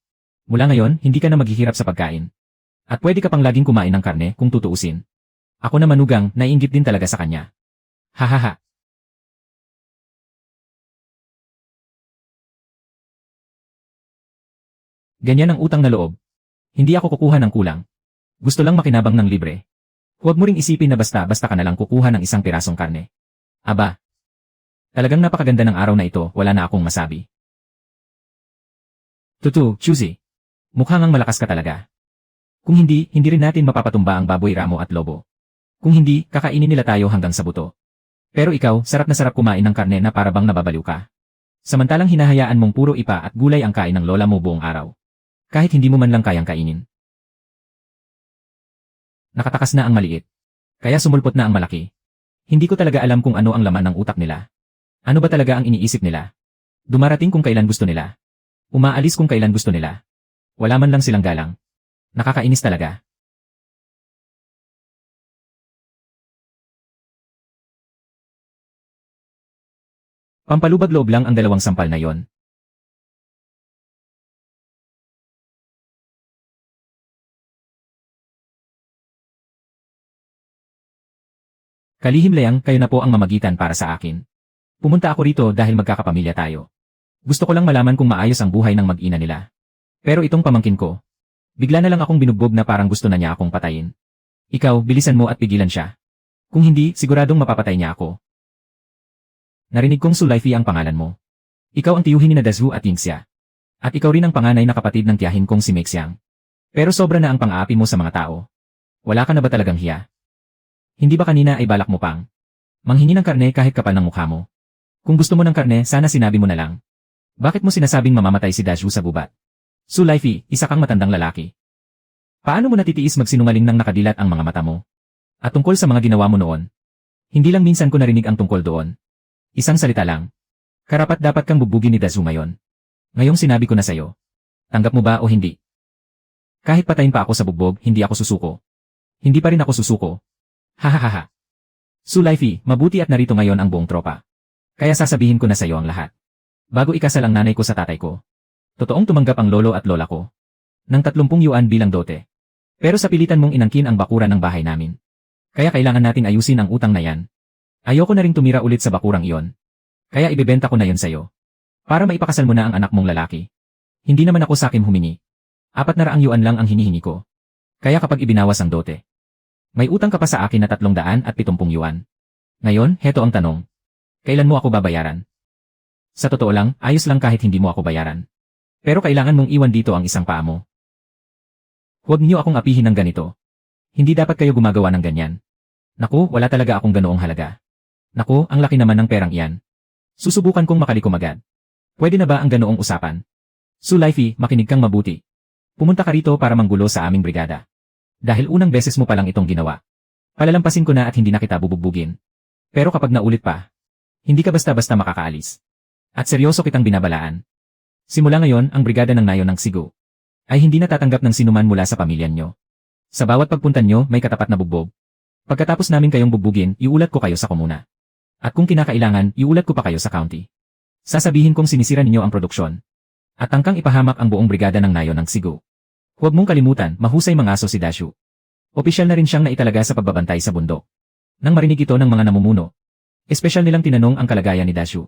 Mula ngayon, hindi ka na maghihirap sa pagkain. At pwede ka pang laging kumain ng karne kung tutuusin. Ako na manugang, naiinggit din talaga sa kanya. Hahaha. Ganyan ang utang na loob. Hindi ako kukuha ng kulang. Gusto lang makinabang ng libre. Huwag mo ring isipin na basta-basta ka na lang kukuha ng isang pirasong karne. Aba. Talagang napakaganda ng araw na ito, wala na akong masabi. Tutu, Chuzi. Mukhang ang malakas ka talaga. Kung hindi, hindi rin natin mapapatumba ang baboy ramo at lobo. Kung hindi, kakainin nila tayo hanggang sa buto. Pero ikaw, sarap na sarap kumain ng karne na para bang nababaliw ka. Samantalang hinahayaan mong puro ipa at gulay ang kain ng lola mo buong araw. Kahit hindi mo man lang kayang kainin. Nakatakas na ang maliit. Kaya sumulpot na ang malaki. Hindi ko talaga alam kung ano ang laman ng utak nila. Ano ba talaga ang iniisip nila? Dumarating kung kailan gusto nila. Umaalis kung kailan gusto nila. Wala man lang silang galang. Nakakainis talaga. Pampalubag loob lang ang dalawang sampal na yon. Kalihim-layang kayo na po ang mamagitan para sa akin. Pumunta ako rito dahil magkakapamilya tayo. Gusto ko lang malaman kung maayos ang buhay ng mag-ina nila. Pero itong pamangkin ko, bigla na lang akong binugbog na parang gusto na niya akong patayin. Ikaw, bilisan mo at pigilan siya. Kung hindi, siguradong mapapatay niya ako. Narinig kong Sulaifi ang pangalan mo. Ikaw ang tiyuhin ni Nadazhu at Yingxia. At ikaw rin ang panganay na kapatid ng tiyahin kong si Meixiang. Pero sobra na ang pang-aapi mo sa mga tao. Wala ka na ba talagang hiya? Hindi ba kanina ay balak mo pang manghingi ng karne kahit kapal ng mukha mo? Kung gusto mo ng karne, sana sinabi mo na lang. Bakit mo sinasabing mamamatay si Dazhu sa gubat? Sulaifi, isa kang matandang lalaki. Paano mo natitiis magsinungaling nang nakadilat ang mga mata mo? At tungkol sa mga ginawa mo noon? Hindi lang minsan ko narinig ang tungkol doon. Isang salita lang. Karapat dapat kang bubugin ni Dazhu ngayon. Ngayong sinabi ko na sa'yo. Tanggap mo ba o hindi? Kahit patayin pa ako sa bugbog, hindi ako susuko. Hindi pa rin ako susuko. Hahaha. Sulaifi, mabuti at narito ngayon ang buong tropa. Kaya sasabihin ko na sa'yo ang lahat. Bago ikasal ang nanay ko sa tatay ko. Totoong tumanggap ang lolo at lola ko ng 30 yuan bilang dote. Pero sa pilitan mong inangkin ang bakuran ng bahay namin. Kaya kailangan nating ayusin ang utang na yan. Ayoko na ring tumira ulit sa bakurang iyon. Kaya ibebenta ko na yon sa'yo. Para maipakasal mo na ang anak mong lalaki. Hindi naman ako sakim humingi. 400 yuan lang ang hinihingi ko. Kaya kapag ibinawas ang dote, may utang ka pa sa akin na 370 yuan. Ngayon, heto ang tanong. Kailan mo ako babayaran? Sa totoo lang, ayos lang kahit hindi mo ako bayaran. Pero kailangan mong iwan dito ang isang paa mo. Huwag niyo akong apihin ng ganito. Hindi dapat kayo gumagawa ng ganyan. Naku, wala talaga akong ganoong halaga. Naku, ang laki naman ng perang iyan. Susubukan kong makalikom agad. Pwede na ba ang ganoong usapan? Sulaifi, makinig kang mabuti. Pumunta ka rito para manggulo sa aming brigada. Dahil unang beses mo palang itong ginawa. Palalampasin ko na at hindi na kita bubugbugin. Pero kapag naulit pa, hindi ka basta-basta makakaalis. At seryoso kitang binabalaan. Simula ngayon, ang brigada ng Nayon ng Sigo ay hindi natatanggap ng sinuman mula sa pamilya nyo. Sa bawat pagpunta nyo, may katapat na bugbog. Pagkatapos namin kayong bugbugin, iulat ko kayo sa komuna. At kung kinakailangan, iulat ko pa kayo sa county. Sasabihin kong sinisira ninyo ang produksyon. At tangkang ipahamak ang buong brigada ng Nayon ng Sigo. Huwag mong kalimutan, mahusay mangaso si Dazhu. Opisyal na rin siyang naitalaga sa pagbabantay sa bundok. Nang marinig ito ng mga namumuno, espesyal nilang tinanong ang kalagayan ni Dazhu.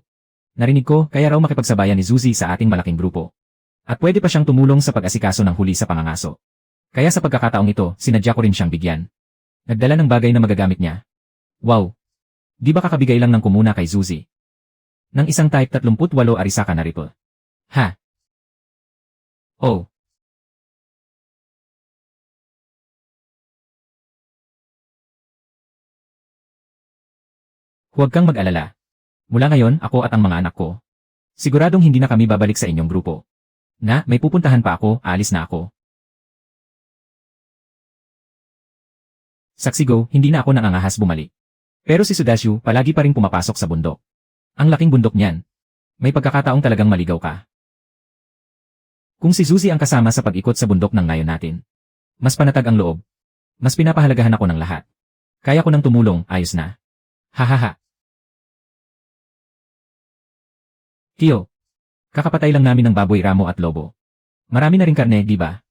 Narinig ko, kaya raw makipagsabayan ni Zuzi sa ating malaking grupo. At pwede pa siyang tumulong sa pag-asikaso ng huli sa pangangaso. Kaya sa pagkakataong ito, sinadya ko rin siyang bigyan. Nagdala ng bagay na magagamit niya. Wow! Di ba kakabigay lang ng komuna kay Zuzi? Ng isang type 38 Arisaka na rifle. Ha? Oh. Huwag kang mag-alala. Mula ngayon, ako at ang mga anak ko. Siguradong hindi na kami babalik sa inyong grupo. Na, may pupuntahan pa ako, aalis na ako. Saksigo, hindi na ako nangangahas bumalik. Pero si Sudashu, palagi pa rin pumapasok sa bundok. Ang laking bundok niyan. May pagkakataong talagang maligaw ka. Kung si Zuzi ang kasama sa pag-ikot sa bundok ng ngayon natin, mas panatag ang loob. Mas pinapahalagahan ako ng lahat. Kaya ko nang tumulong, ayos na. Hahaha. Tio, kakapatay lang namin ng baboy ramo at lobo. Marami na rin karne, di ba?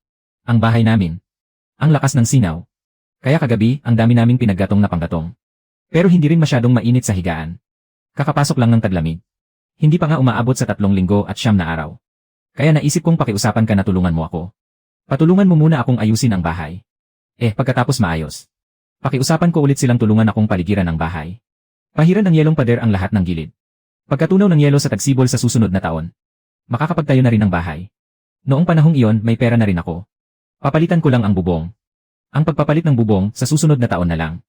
Ang bahay namin. Ang lakas ng sinaw. Kaya kagabi, ang dami naming pinaggatong na panggatong. Pero hindi rin masyadong mainit sa higaan. Kakapasok lang ng taglamig. Hindi pa nga umaabot sa 3 linggo at 9 na araw. Kaya naisip kong pakiusapan ka na tulungan mo ako. Patulungan mo muna akong ayusin ang bahay. Pagkatapos maayos. Pakiusapan ko ulit silang tulungan akong paligiran ang bahay. Pahiran ng yelong pader ang lahat ng gilid. Pagkatunaw ng yelo sa tagsibol sa susunod na taon, makakapagtayo na rin ng bahay. Noong panahong iyon may pera na rin ako. Papalitan ko lang ang bubong. Ang pagpapalit ng bubong sa susunod na taon na lang.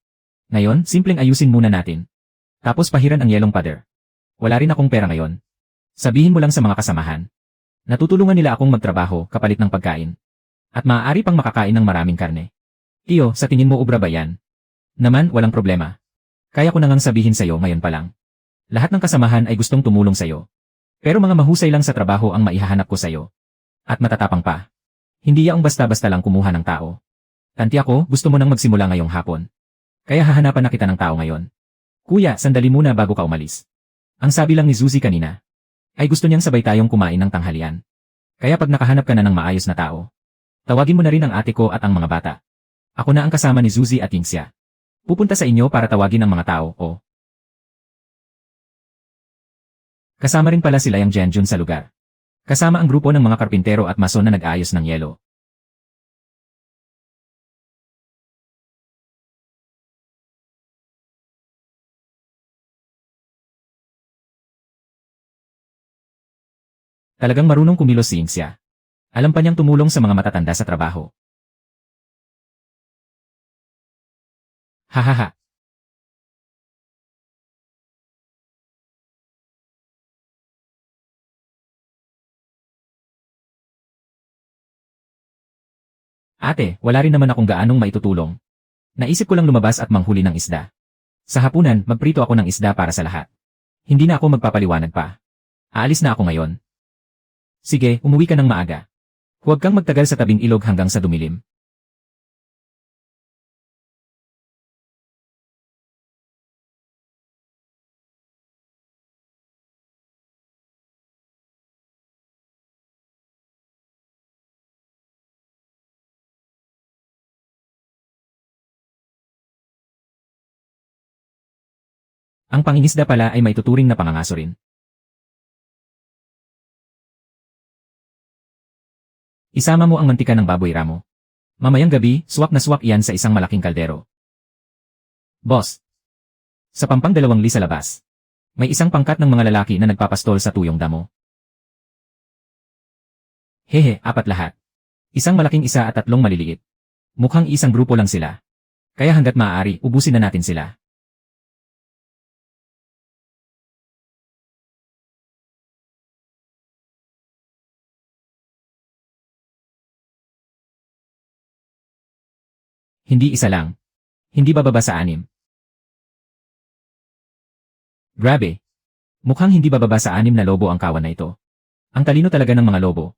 Ngayon, simpleng ayusin muna natin. Tapos pahiran ang yelong pader. Wala rin akong pera ngayon. Sabihin mo lang sa mga kasamahan. Natutulungan nila akong magtrabaho kapalit ng pagkain. At maaari pang makakain ng maraming karne. Tiyo, sa tingin mo ubra ba yan? Naman, walang problema. Kaya ko na ngang sabihin sa'yo ngayon pa lang. Lahat ng kasamahan ay gustong tumulong sa'yo. Pero mga mahusay lang sa trabaho ang maihahanap ko sa'yo. At matatapang pa. Hindi yaong basta-basta lang kumuha ng tao. Tanti ako, gusto mo nang magsimula ngayong hapon. Kaya hahanapan na kita ng tao ngayon. Kuya, sandali muna bago ka umalis. Ang sabi lang ni Zuzi kanina, ay gusto niyang sabay tayong kumain ng tanghalian. Kaya pag nakahanap ka na ng maayos na tao, tawagin mo na rin ang ate ko at ang mga bata. Ako na ang kasama ni Zuzi at Yingxia. Pupunta sa inyo para tawagin ang mga tao, o. Kasama rin pala sila yung Jianjun sa lugar. Kasama ang grupo ng mga karpintero at mason na nag-aayos ng yelo. Talagang marunong kumilos si Yingxia. Alam pa niyang tumulong sa mga matatanda sa trabaho. Hahaha. Ate, wala rin naman akong gaanong maitutulong. Naisip ko lang lumabas at manghuli ng isda. Sa hapunan, magprito ako ng isda para sa lahat. Hindi na ako magpapaliwanag pa. Aalis na ako ngayon. Sige, umuwi ka ng maaga. Huwag kang magtagal sa tabing ilog hanggang sa dumilim. Ang pangingisda pala ay maituturing na pangangaso rin. Isama mo ang mantika ng baboy ramo. Mamayang gabi, suwak na suwak iyan sa isang malaking kaldero. Boss. Sa Pampang 2 li sa labas. May isang pangkat ng mga lalaki na nagpapastol sa tuyong damo. Hehe, 4 lahat. Isang malaking isa at 3 maliliit. Mukhang isang grupo lang sila. Kaya hanggat maaari, ubusin na natin sila. Hindi isa lang. Hindi bababa sa 6. Grabe. Mukhang hindi bababa sa 6 na lobo ang kawan na ito. Ang talino talaga ng mga lobo.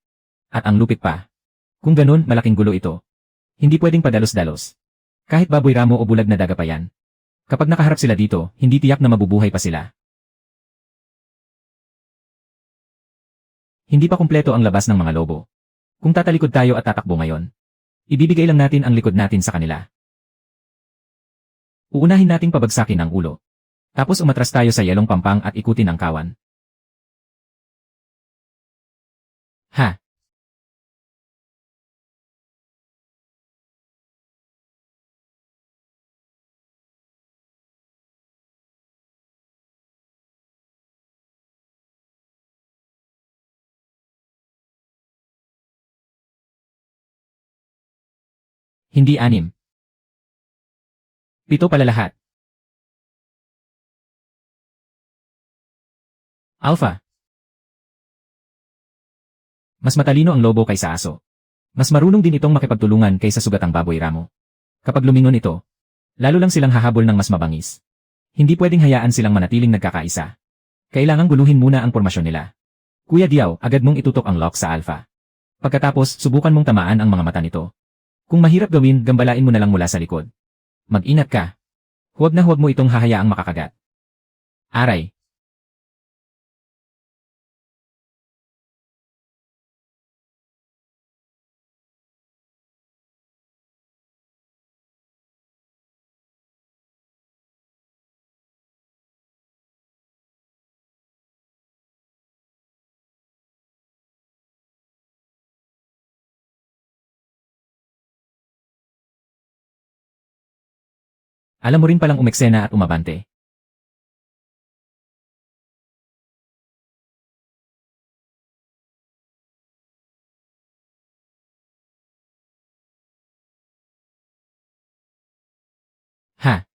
At ang lupit pa. Kung ganun, malaking gulo ito. Hindi pwedeng padalos-dalos. Kahit baboy ramo o bulag na daga pa yan. Kapag nakaharap sila dito, hindi tiyak na mabubuhay pa sila. Hindi pa kumpleto ang labas ng mga lobo. Kung tatalikod tayo at tatakbo ngayon, ibibigay lang natin ang likod natin sa kanila. Uunahin nating pabagsakin ang ulo. Tapos umatras tayo sa yelong pampang at ikutin ang kawan. Ha? Hindi 6. 7 pala lahat. Alpha. Mas matalino ang lobo kaysa aso. Mas marunong din itong makipagtulungan kaysa sugatang baboy ramo. Kapag lumingon ito, lalo lang silang hahabol ng mas mabangis. Hindi pwedeng hayaan silang manatiling nagkakaisa. Kailangang guluhin muna ang pormasyon nila. Kuya Diaw, agad mong itutok ang lock sa Alpha. Pagkatapos, subukan mong tamaan ang mga mata nito. Kung mahirap gawin, gambalain mo na lang mula sa likod. Mag-ingat ka. Huwag na huwag mo itong hahayaang makakagat. Aray. Alam mo rin palang umeksena at umabante. Ha?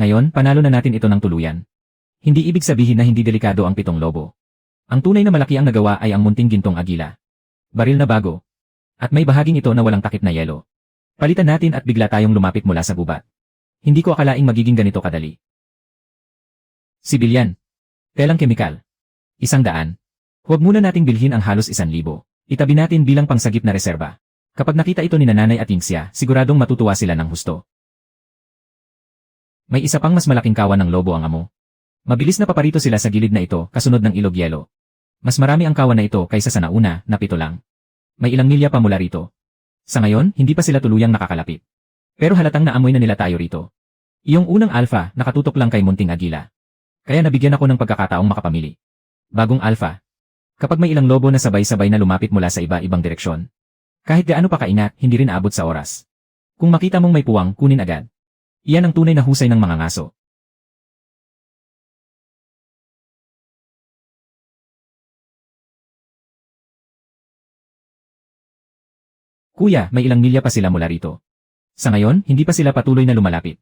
Ngayon, panalo na natin ito ng tuluyan. Hindi ibig sabihin na hindi delikado ang pitong lobo. Ang tunay na malaki ang nagawa ay ang munting gintong agila. Baril na bago. At may bahaging ito na walang takip na yelo. Palitan natin at bigla tayong lumapit mula sa gubat. Hindi ko akalaing magiging ganito kadali. Sibilyan. Telang kemikal. 100. Huwag muna nating bilhin ang halos 1,000. Itabi natin bilang pangsagip na reserba. Kapag nakita ito ni Nanay at Yingxia, siguradong matutuwa sila ng husto. May isa pang mas malaking kawan ng lobo ang amo. Mabilis na paparito sila sa gilid na ito kasunod ng ilog yelo. Mas marami ang kawan na ito kaysa sa nauna na 7 lang. May ilang milya pa mula rito. Sa ngayon, hindi pa sila tuluyang nakakalapit. Pero halatang naamoy na nila tayo rito. Iyong unang alpha nakatutok lang kay munting agila. Kaya nabigyan ako ng pagkakataong makapamili. Bagong alpha. Kapag may ilang lobo na sabay-sabay na lumapit mula sa iba-ibang direksyon. Kahit gaano pa kaingat, hindi rin aabot sa oras. Kung makita mong may puwang, kunin agad. Iyan ang tunay na husay ng mga ngaso. Kuya, may ilang milya pa sila mula rito. Sa ngayon, hindi pa sila patuloy na lumalapit.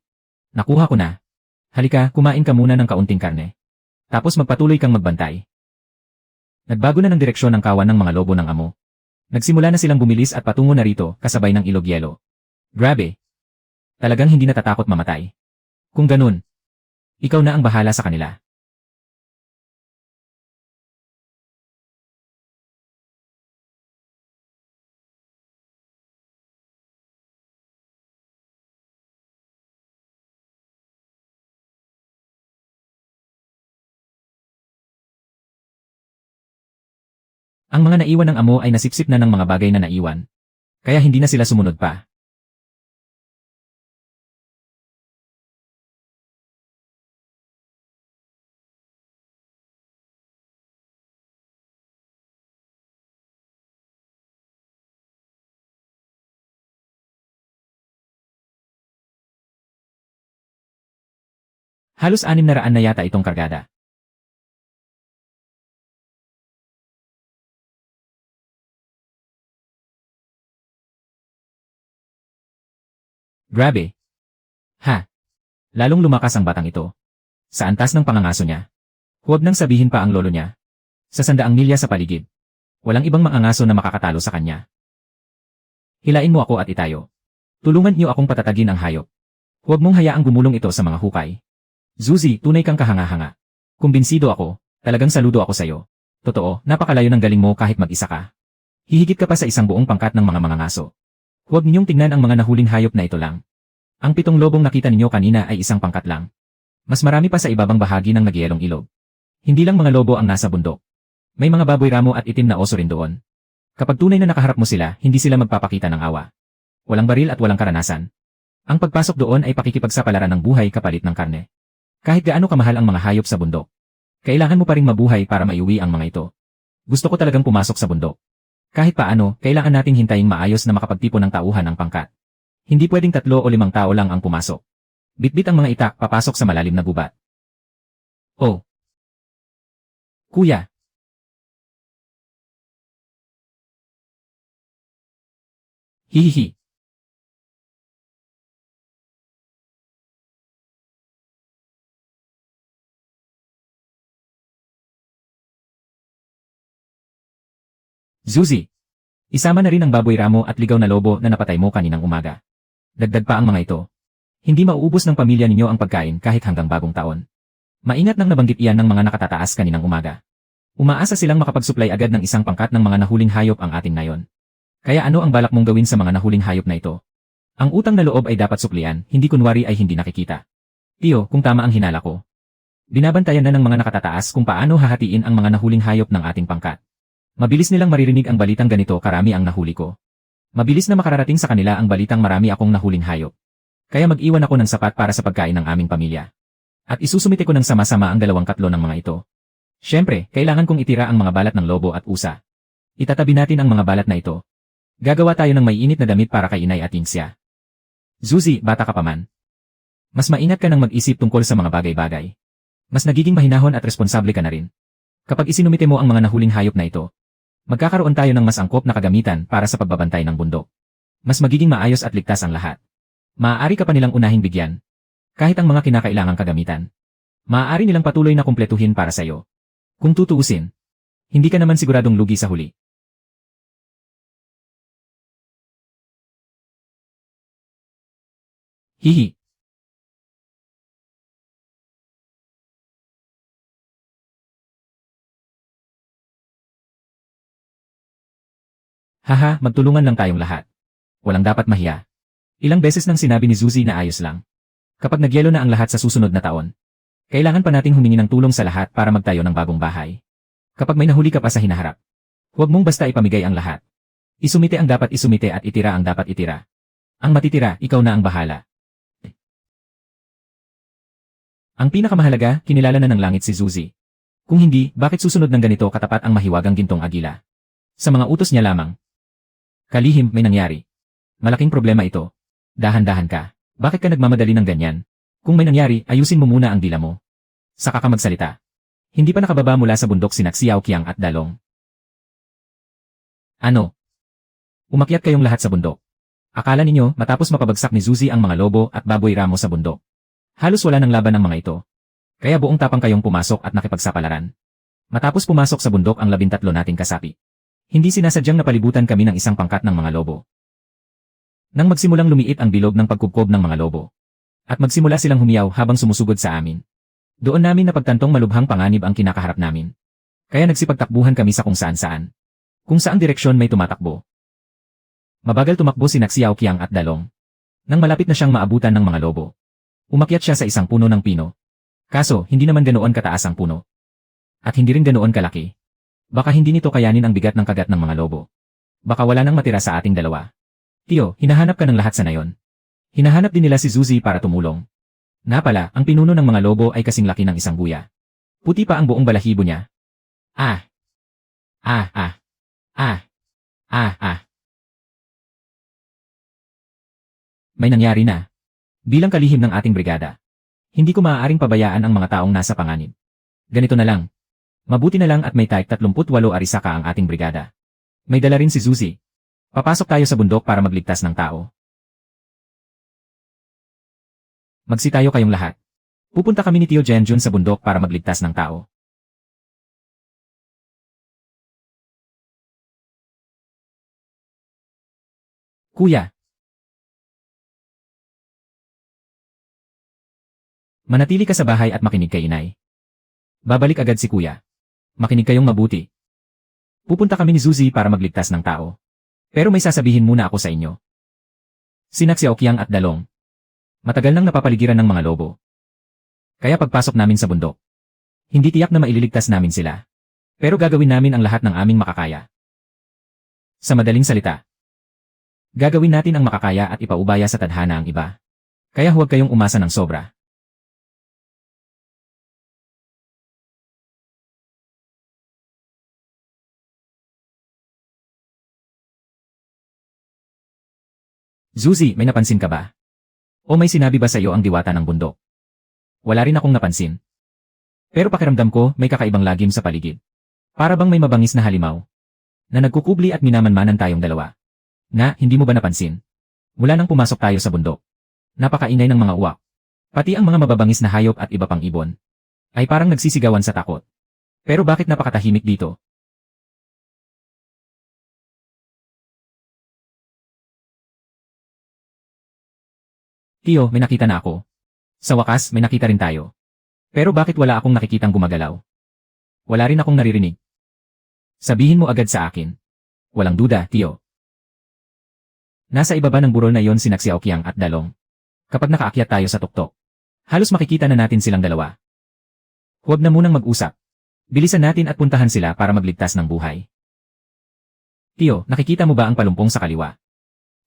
Nakuha ko na. Halika, kumain ka muna ng kaunting karne. Tapos magpatuloy kang magbantay. Nagbago na ng direksyon ng kawan ng mga lobo ng amo. Nagsimula na silang bumilis at patungo na rito kasabay ng ilog yelo. Grabe. Talagang hindi natatakot mamatay. Kung ganun, ikaw na ang bahala sa kanila. Ang mga naiwan ng amo ay nasipsip na ng mga bagay na naiwan. Kaya hindi na sila sumunod pa. Halos 600 na yata itong kargada. Grabe. Ha? Lalong lumakas ang batang ito. Sa antas ng pangangaso niya. Huwag nang sabihin pa ang lolo niya. Sa 100 milya sa paligid. Walang ibang mangangaso na makakatalo sa kanya. Hilain mo ako at itayo. Tulungan niyo akong patatagin ang hayop. Huwag mong hayaang gumulong ito sa mga hukay. Zuzi, tunay kang kahanga-hanga. Kumbinsido ako, talagang saludo ako sa'yo. Totoo, napakalayo ng galing mo kahit mag-isa ka. Hihigit ka pa sa isang buong pangkat ng mga mangangaso. Huwag ninyong tingnan ang mga nahuling hayop na ito lang. Ang 7 lobong nakita ninyo kanina ay isang pangkat lang. Mas marami pa sa ibabang bahagi ng nagyelong ilog. Hindi lang mga lobo ang nasa bundok. May mga baboy ramo at itim na oso rin doon. Kapag tunay na nakaharap mo sila, hindi sila magpapakita ng awa. Walang baril at walang karanasan. Ang pagpasok doon ay pakikipagsapalaran ng buhay kapalit ng karne. Kahit gaano kamahal ang mga hayop sa bundok. Kailangan mo pa ring mabuhay para maiuwi ang mga ito. Gusto ko talagang pumasok sa bundok. Kahit paano, kailangan nating hintayin maayos na makapagtipon ng tauhan ng pangkat. Hindi pwedeng 3 o 5 tao lang ang pumasok. Bitbit ang mga itak papasok sa malalim na gubat. Oh. Kuya. Hihihi. Zuzi. Isama na rin ang baboy ramo at ligaw na lobo na napatay mo kaninang umaga. Dagdag pa ang mga ito. Hindi mauubos ng pamilya ninyo ang pagkain kahit hanggang bagong taon. Maingat nang nabanggit iyan ng mga nakatataas kaninang umaga. Umaasa silang makapagsupply agad ng isang pangkat ng mga nahuling hayop ang ating ngayon. Kaya ano ang balak mong gawin sa mga nahuling hayop na ito? Ang utang na loob ay dapat suplian, hindi kunwari ay hindi nakikita. Tiyo, kung tama ang hinala ko. Binabantayan na ng mga nakatataas kung paano hahatiin ang mga nahuling hayop ng ating pangkat. Mabilis nilang maririnig ang balitang ganito karami ang nahuli ko. Mabilis na makararating sa kanila ang balitang marami akong nahuling hayop. Kaya mag-iwan ako ng sapat para sa pagkain ng aming pamilya. At isusumite ko ng sama-sama ang 2 katlo ng mga ito. Siyempre, kailangan kong itira ang mga balat ng lobo at usa. Itatabi natin ang mga balat na ito. Gagawa tayo ng may init na damit para kay Inay at Tingsya. Zuzi, bata ka pa man. Mas maingat ka nang mag-isip tungkol sa mga bagay-bagay. Mas nagiging mahinahon at responsable ka na rin. Kapag isinumite mo ang mga nahuling hayop na ito, magkakaroon tayo ng mas angkop na kagamitan para sa pagbabantay ng bundok. Mas magiging maayos at ligtas ang lahat. Maaari ka pa nilang unahing bigyan. Kahit ang mga kinakailangang kagamitan. Maaari nilang patuloy na kumpletuhin para sa iyo. Kung tutuusin, hindi ka naman siguradong lugi sa huli. Hihi. Haha, magtulungan lang tayong lahat. Walang dapat mahiya. Ilang beses nang sinabi ni Zuzi na ayos lang. Kapag nagyelo na ang lahat sa susunod na taon, kailangan pa nating humingi ng tulong sa lahat para magtayo ng bagong bahay. Kapag may nahuli ka pa sa hinaharap, huwag mong basta ipamigay ang lahat. Isumite ang dapat isumite at itira ang dapat itira. Ang matitira, ikaw na ang bahala. Ang pinakamahalaga, kinilala na ng langit si Zuzi. Kung hindi, bakit susunod ng ganito katapat ang mahiwagang gintong agila? Sa mga utos niya lamang. Kalihim, may nangyari. Malaking problema ito. Dahan-dahan ka. Bakit ka nagmamadali ng ganyan? Kung may nangyari, ayusin mo muna ang dila mo. Saka ka magsalita. Hindi pa nakababa mula sa bundok sina Xiao Qiang at Dalong. Ano? Umakyat kayong lahat sa bundok. Akala ninyo, matapos mapabagsak ni Zuzi ang mga lobo at baboy ramo sa bundok. Halos wala ng laban ang mga ito. Kaya buong tapang kayong pumasok at nakipagsapalaran. Matapos pumasok sa bundok ang 13 nating kasapi. Hindi sinasadyang napalibutan kami ng isang pangkat ng mga lobo. Nang magsimulang lumiit ang bilog ng pagkubkob ng mga lobo. At magsimula silang humiyaw habang sumusugod sa amin. Doon namin napagtantong malubhang panganib ang kinakaharap namin. Kaya nagsipagtakbuhan kami sa kung saan-saan. Kung saang direksyon may tumatakbo. Mabagal tumakbo si Xiao Qiang at Dalong. Nang malapit na siyang maabutan ng mga lobo. Umakyat siya sa isang puno ng pino. Kaso, hindi naman ganoon kataas ang puno. At hindi rin ganoon kalaki. Baka hindi nito kayanin ang bigat ng kagat ng mga lobo. Baka wala nang matira sa ating dalawa. Tio, hinahanap ka ng lahat sa nayon. Hinahanap din nila si Zuzi para tumulong. Napala, ang pinuno ng mga lobo ay kasing laki ng isang buya. Puti pa ang buong balahibo niya. Ah! Ah! Ah! Ah! Ah! Ah! May nangyari na. Bilang kalihim ng ating brigada. Hindi ko maaaring pabayaan ang mga taong nasa panganib. Ganito na lang. Mabuti na lang at may type 38 arisaka ang ating brigada. May dala rin si Zuzi. Papasok tayo sa bundok para magligtas ng tao. Magsitayo kayong lahat. Pupunta kami ni Tio Genjun sa bundok para magligtas ng tao. Kuya. Manatili ka sa bahay at makinig kay Inay. Babalik agad si Kuya. Makinig kayong mabuti. Pupunta kami ni Zuzi para magligtas ng tao. Pero may sasabihin muna ako sa inyo. Sina Xiao Qiang at Dalong. Matagal nang napapaligiran ng mga lobo. Kaya pagpasok namin sa bundok, hindi tiyak na maililigtas namin sila. Pero gagawin namin ang lahat ng aming makakaya. Sa madaling salita, gagawin natin ang makakaya at ipaubaya sa tadhana ang iba. Kaya huwag kayong umasa ng sobra. Zuzi, may napansin ka ba? O may sinabi ba sa iyo ang diwata ng bundok? Wala rin akong napansin. Pero pakiramdam ko may kakaibang lagim sa paligid. Para bang may mabangis na halimaw. Na nagkukubli at minamanmanan tayong dalawa. Na, hindi mo ba napansin? Mula nang pumasok tayo sa bundok. Napakaingay ng mga uwak. Pati ang mga mababangis na hayop at iba pang ibon. Ay parang nagsisigawan sa takot. Pero bakit napakatahimik dito? Tio, may nakita na ako. Sa wakas, may nakita rin tayo. Pero bakit wala akong nakikitang gumagalaw? Wala rin akong naririnig. Sabihin mo agad sa akin. Walang duda, Tio. Nasa ibaba ng burol na yon si Xiao Qiang at Dalong. Kapag nakaakyat tayo sa tuktok, halos makikita na natin silang dalawa. Huwag na munang mag-usap. Bilisan natin at puntahan sila para magligtas ng buhay. Tio, nakikita mo ba ang palumpong sa kaliwa?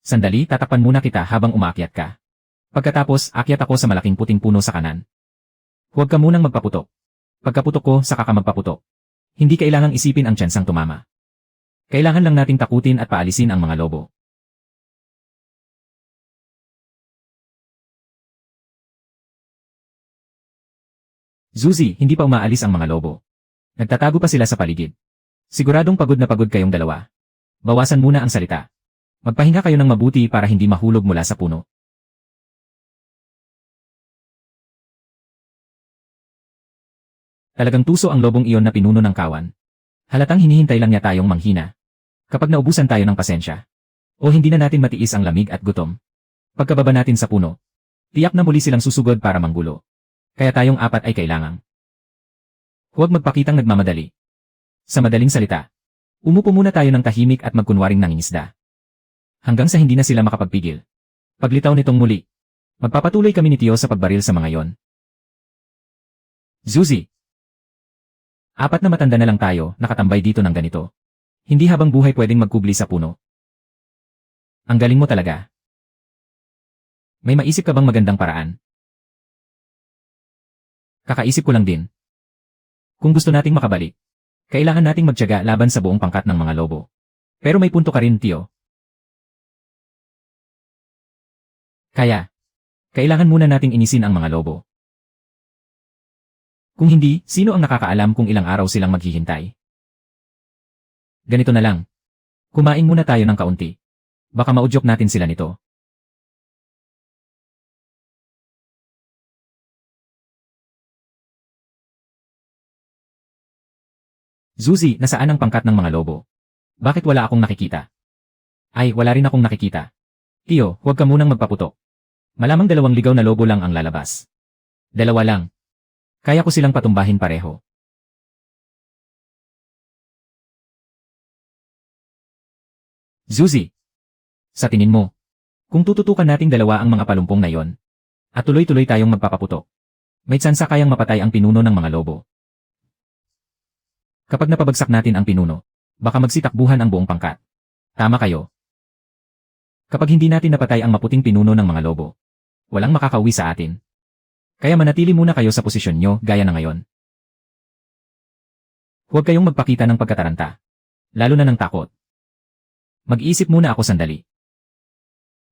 Sandali, tatakpan muna kita habang umaakyat ka. Pagkatapos, akyat ako sa malaking puting puno sa kanan. Huwag ka munang magpaputok. Pagkaputok ko, saka ka magpaputok. Hindi kailangang isipin ang tsansang tumama. Kailangan lang nating takutin at paalisin ang mga lobo. Zuzi, hindi pa umaalis ang mga lobo. Nagtatago pa sila sa paligid. Siguradong pagod na pagod kayong dalawa. Bawasan muna ang salita. Magpahinga kayo ng mabuti para hindi mahulog mula sa puno. Talagang tuso ang lobong iyon na pinuno ng kawan. Halatang hinihintay lang niya tayong manghina. Kapag naubusan tayo ng pasensya. O hindi na natin matiis ang lamig at gutom. Pagkababa natin sa puno. Tiyak na muli silang susugod para manggulo. Kaya tayong apat ay kailangang. Huwag magpakitang nagmamadali. Sa madaling salita. Umupo muna tayo ng tahimik at magkunwaring nangingisda. Hanggang sa hindi na sila makapagpigil. Paglitaw nitong muli. Magpapatuloy kami ni Tio sa pagbaril sa mga yon. Zuzi. Apat na matanda na lang tayo, nakatambay dito ng ganito. Hindi habang buhay pwedeng magkubli sa puno. Ang galing mo talaga. May maisip ka bang magandang paraan? Kakaisip ko lang din. Kung gusto nating makabalik, kailangan nating magtiyaga laban sa buong pangkat ng mga lobo. Pero may punto ka rin, Tio. Kaya, kailangan muna nating inisin ang mga lobo. Kung hindi, sino ang nakakaalam kung ilang araw silang maghihintay? Ganito na lang. Kumain muna tayo ng kaunti. Baka maudyok natin sila nito. Zuzi, nasaan ang pangkat ng mga lobo? Bakit wala akong nakikita? Ay, wala rin akong nakikita. Tio, huwag ka munang magpaputok. Malamang 2 ligaw na lobo lang ang lalabas. 2 lang. Kaya ko silang patumbahin pareho. Zuzi. Sa tingin mo, kung tututukan nating 2 ang mga palumpong na yon, at tuloy-tuloy tayong magpapaputok, may tsansa kayang mapatay ang pinuno ng mga lobo. Kapag napabagsak natin ang pinuno, baka magsitakbuhan ang buong pangkat. Tama kayo. Kapag hindi natin napatay ang maputing pinuno ng mga lobo, walang makakauwi sa atin. Kaya manatili muna kayo sa posisyon nyo gaya na ngayon. Huwag kayong magpakita ng pagkataranta. Lalo na ng takot. Mag-iisip muna ako sandali.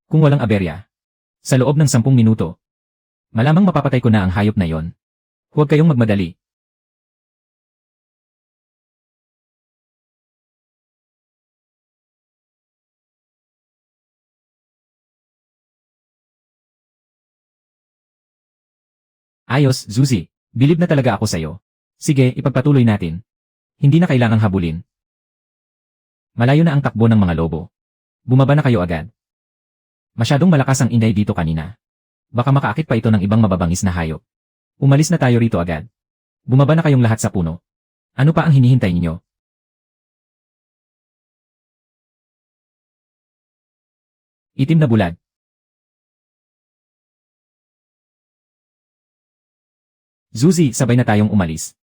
Kung walang aberya, sa loob ng 10 minuto, malamang mapapatay ko na ang hayop na yon. Huwag kayong magmadali. Ayos, Zuzi. Bilib na talaga ako sa'yo. Sige, ipagpatuloy natin. Hindi na kailangang habulin. Malayo na ang takbo ng mga lobo. Bumaba na kayo agad. Masyadong malakas ang ingay dito kanina. Baka makaakit pa ito ng ibang mababangis na hayop. Umalis na tayo rito agad. Bumaba na kayong lahat sa puno. Ano pa ang hinihintay ninyo? Itim na bulad. Zuzi, sabay na tayong umalis.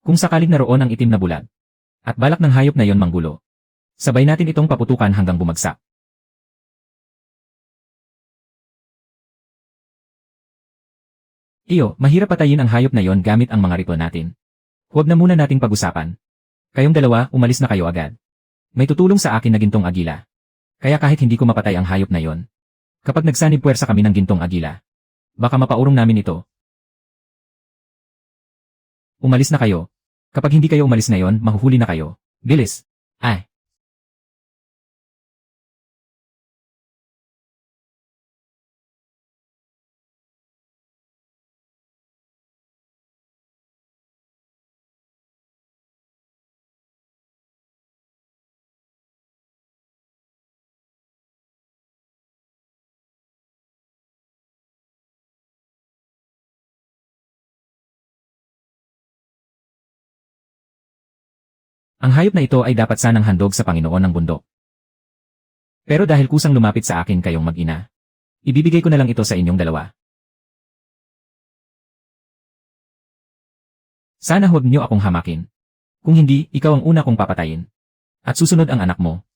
Kung sakaling naroon ang itim na bulag, at balak ng hayop na yon manggulo, sabay natin itong paputukan hanggang bumagsak. Tio, mahirap patayin ang hayop na yon gamit ang mga rifle natin. Huwag na muna nating pag-usapan. Kayong 2, umalis na kayo agad. May tutulong sa akin na gintong agila. Kaya kahit hindi ko mapatay ang hayop na yon, kapag nagsanib puwersa kami ng gintong agila, baka mapaurong namin ito. Umalis na kayo. Kapag hindi kayo umalis ngayon, mahuhuli na kayo. Bilis. Ay. Ang hayop na ito ay dapat sanang handog sa Panginoon ng bundok. Pero dahil kusang lumapit sa akin kayong mag-ina, ibibigay ko na lang ito sa inyong 2. Sana huwag niyo akong hamakin. Kung hindi, ikaw ang una kong papatayin. At susunod ang anak mo.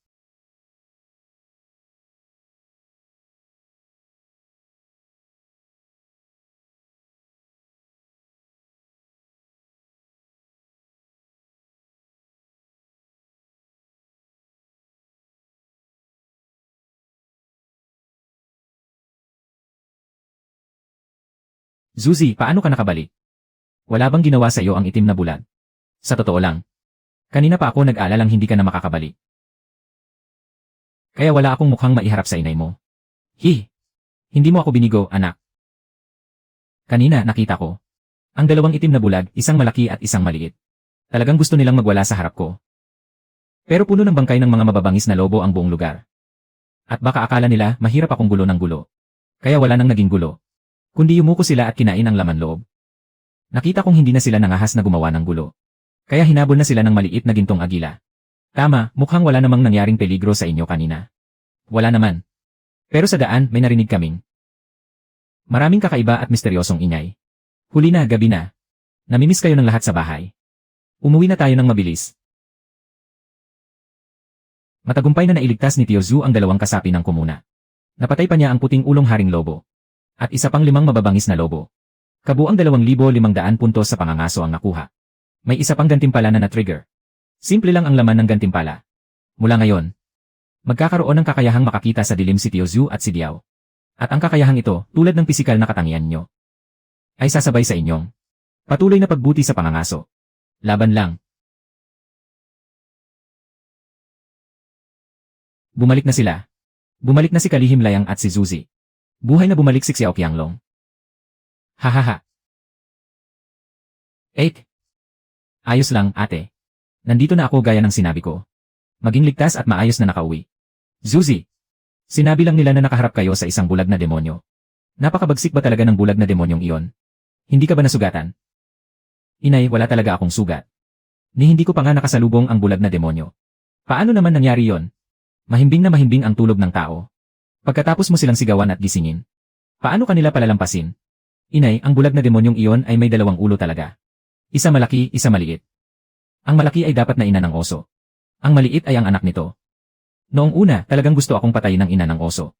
Zuzi, paano ka nakabalik? Wala bang ginawa sa iyo ang itim na bulag? Sa totoo lang. Kanina pa ako nag-alalang hindi ka na makakabalik. Kaya wala akong mukhang maiharap sa inay mo. Hindi mo ako binigo, anak. Kanina nakita ko. Ang dalawang itim na bulag, isang malaki at isang maliit. Talagang gusto nilang magwala sa harap ko. Pero puno ng bangkay ng mga mababangis na lobo ang buong lugar. At baka akala nila mahirap akong gulo ng gulo. Kaya wala nang naging gulo. Kundi yumuko sila at kinain ang laman loob. Nakita kong hindi na sila nangahas na gumawa ng gulo. Kaya hinabol na sila ng maliit na gintong agila. Tama, mukhang wala namang nangyaring peligro sa inyo kanina. Wala naman. Pero sa daan, may narinig kaming maraming kakaiba at misteryosong ingay. Huli na, gabi na. Namimiss kayo ng lahat sa bahay. Umuwi na tayo ng mabilis. Matagumpay na nailigtas ni Tio Zhu ang dalawang kasapi ng komuna. Napatay pa niya ang puting ulong haring lobo. At isa pang 5 mababangis na lobo. Kabuang 2,500 puntos sa pangangaso ang nakuha. May isa pang gantimpala na na-trigger. Simple lang ang laman ng gantimpala. Mula ngayon, magkakaroon ng kakayahang makakita sa dilim si Tio Zhu at si Diao. At ang kakayahang ito, tulad ng pisikal na katangian nyo, ay sasabay sa inyong patuloy na pagbuti sa pangangaso. Laban lang. Bumalik na sila. Bumalik na si Kalihim Layang at si Zuzi. Buhay na bumalik si Xiao Qianglong. Hahaha. Ayos lang, ate. Nandito na ako gaya ng sinabi ko. Maging ligtas at maayos na nakauwi. Zuzi. Sinabi lang nila na nakaharap kayo sa isang bulag na demonyo. Napakabagsik ba talaga ng bulag na demonyong iyon? Hindi ka ba nasugatan? Inay, wala talaga akong sugat. Ni hindi ko pa nga nakasalubong ang bulag na demonyo. Paano naman nangyari yon? Mahimbing na mahimbing ang tulog ng tao. Pagkatapos mo silang sigawan at gisingin. Paano kanila palalampasin? Inay, ang bulag na demonyong iyon ay may 2 ulo talaga. Isa malaki, isa maliit. Ang malaki ay dapat na ina ng oso. Ang maliit ay ang anak nito. Noong una, talagang gusto akong patayin ng ina ng oso.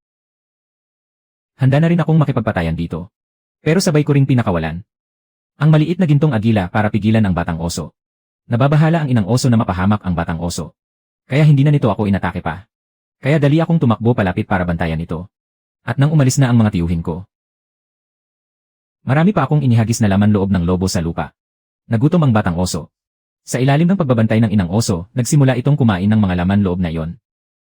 Handa na rin akong makipagpatayan dito. Pero sabay ko ring pinakawalan ang maliit na gintong agila para pigilan ang batang oso. Nababahala ang inang oso na mapahamak ang batang oso. Kaya hindi na nito ako inatake pa. Kaya dali akong tumakbo palapit para bantayan ito. At nang umalis na ang mga tiyuhin ko, marami pa akong inihagis na laman loob ng lobo sa lupa. Nagutom ang batang oso. Sa ilalim ng pagbabantay ng inang oso, nagsimula itong kumain ng mga laman loob na iyon.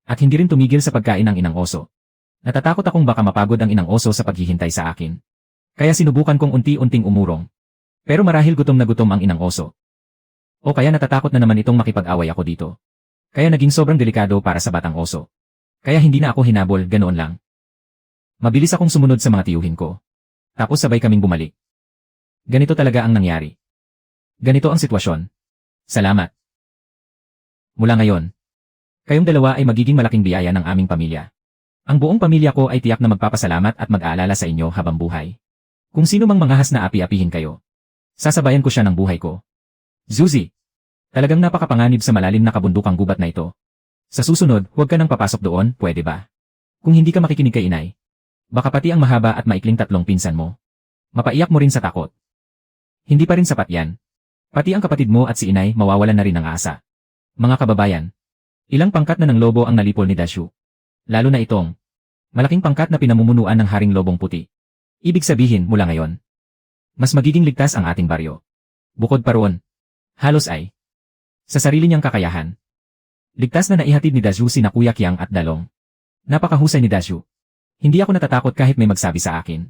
At hindi rin tumigil sa pagkain ng inang oso. Natatakot akong baka mapagod ang inang oso sa paghihintay sa akin. Kaya sinubukan kong unti-unting umurong. Pero marahil gutom na gutom ang inang oso. O kaya natatakot na naman itong makipag-away ako dito. Kaya naging sobrang delikado para sa batang oso. Kaya hindi na ako hinabol, ganoon lang. Mabilis akong sumunod sa mga tiyuhin ko. Tapos sabay kaming bumalik. Ganito talaga ang nangyari. Ganito ang sitwasyon. Salamat. Mula ngayon, kayong dalawa ay magiging malaking biyaya ng aming pamilya. Ang buong pamilya ko ay tiyak na magpapasalamat at mag-aalala sa inyo habang buhay. Kung sino mang mangahas na api-apihin kayo, sasabayan ko siya ng buhay ko. Zuzi, talagang napakapanganib sa malalim na kabundukang gubat na ito. Sa susunod, huwag ka nang papasok doon, pwede ba? Kung hindi ka makikinig kay inay, baka pati ang mahaba at maikling 3 pinsan mo, mapaiyak mo rin sa takot. Hindi pa rin sapat yan. Pati ang kapatid mo at si inay mawawalan na rin ng asa. Mga kababayan, ilang pangkat na ng lobo ang nalipol ni Dashu. Lalo na itong malaking pangkat na pinamumunuan ng Haring Lobong Puti. Ibig sabihin mula ngayon, mas magiging ligtas ang ating baryo. Bukod pa roon, halos ay sa sarili niyang kakayahan. Ligtas na naihatid ni Dashu sina Kuya Qiang at Dalong. Napakahusay ni Dashu. Hindi ako natatakot kahit may magsabi sa akin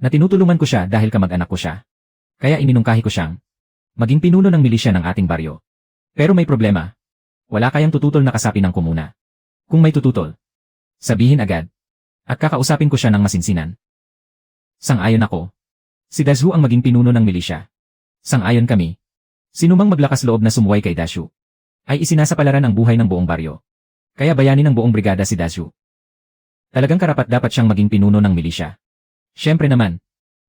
na tinutulungan ko siya dahil kamag-anak ko siya. Kaya iminungkahi ko siyang maging pinuno ng milisya ng ating baryo. Pero may problema. Wala kayang tututol na kasapi ng komuna. Kung may tututol, sabihin agad. At kakausapin ko siya ng masinsinan. Sang-ayon ako. Si Dashu ang maging pinuno ng milisya. Sang-ayon kami. Sinumang maglakas loob na sumuway kay Dashu ay isinasapalaran ang buhay ng buong baryo. Kaya bayani ng buong brigada si Dashu. Talagang karapat dapat siyang maging pinuno ng milisya. Siyempre naman,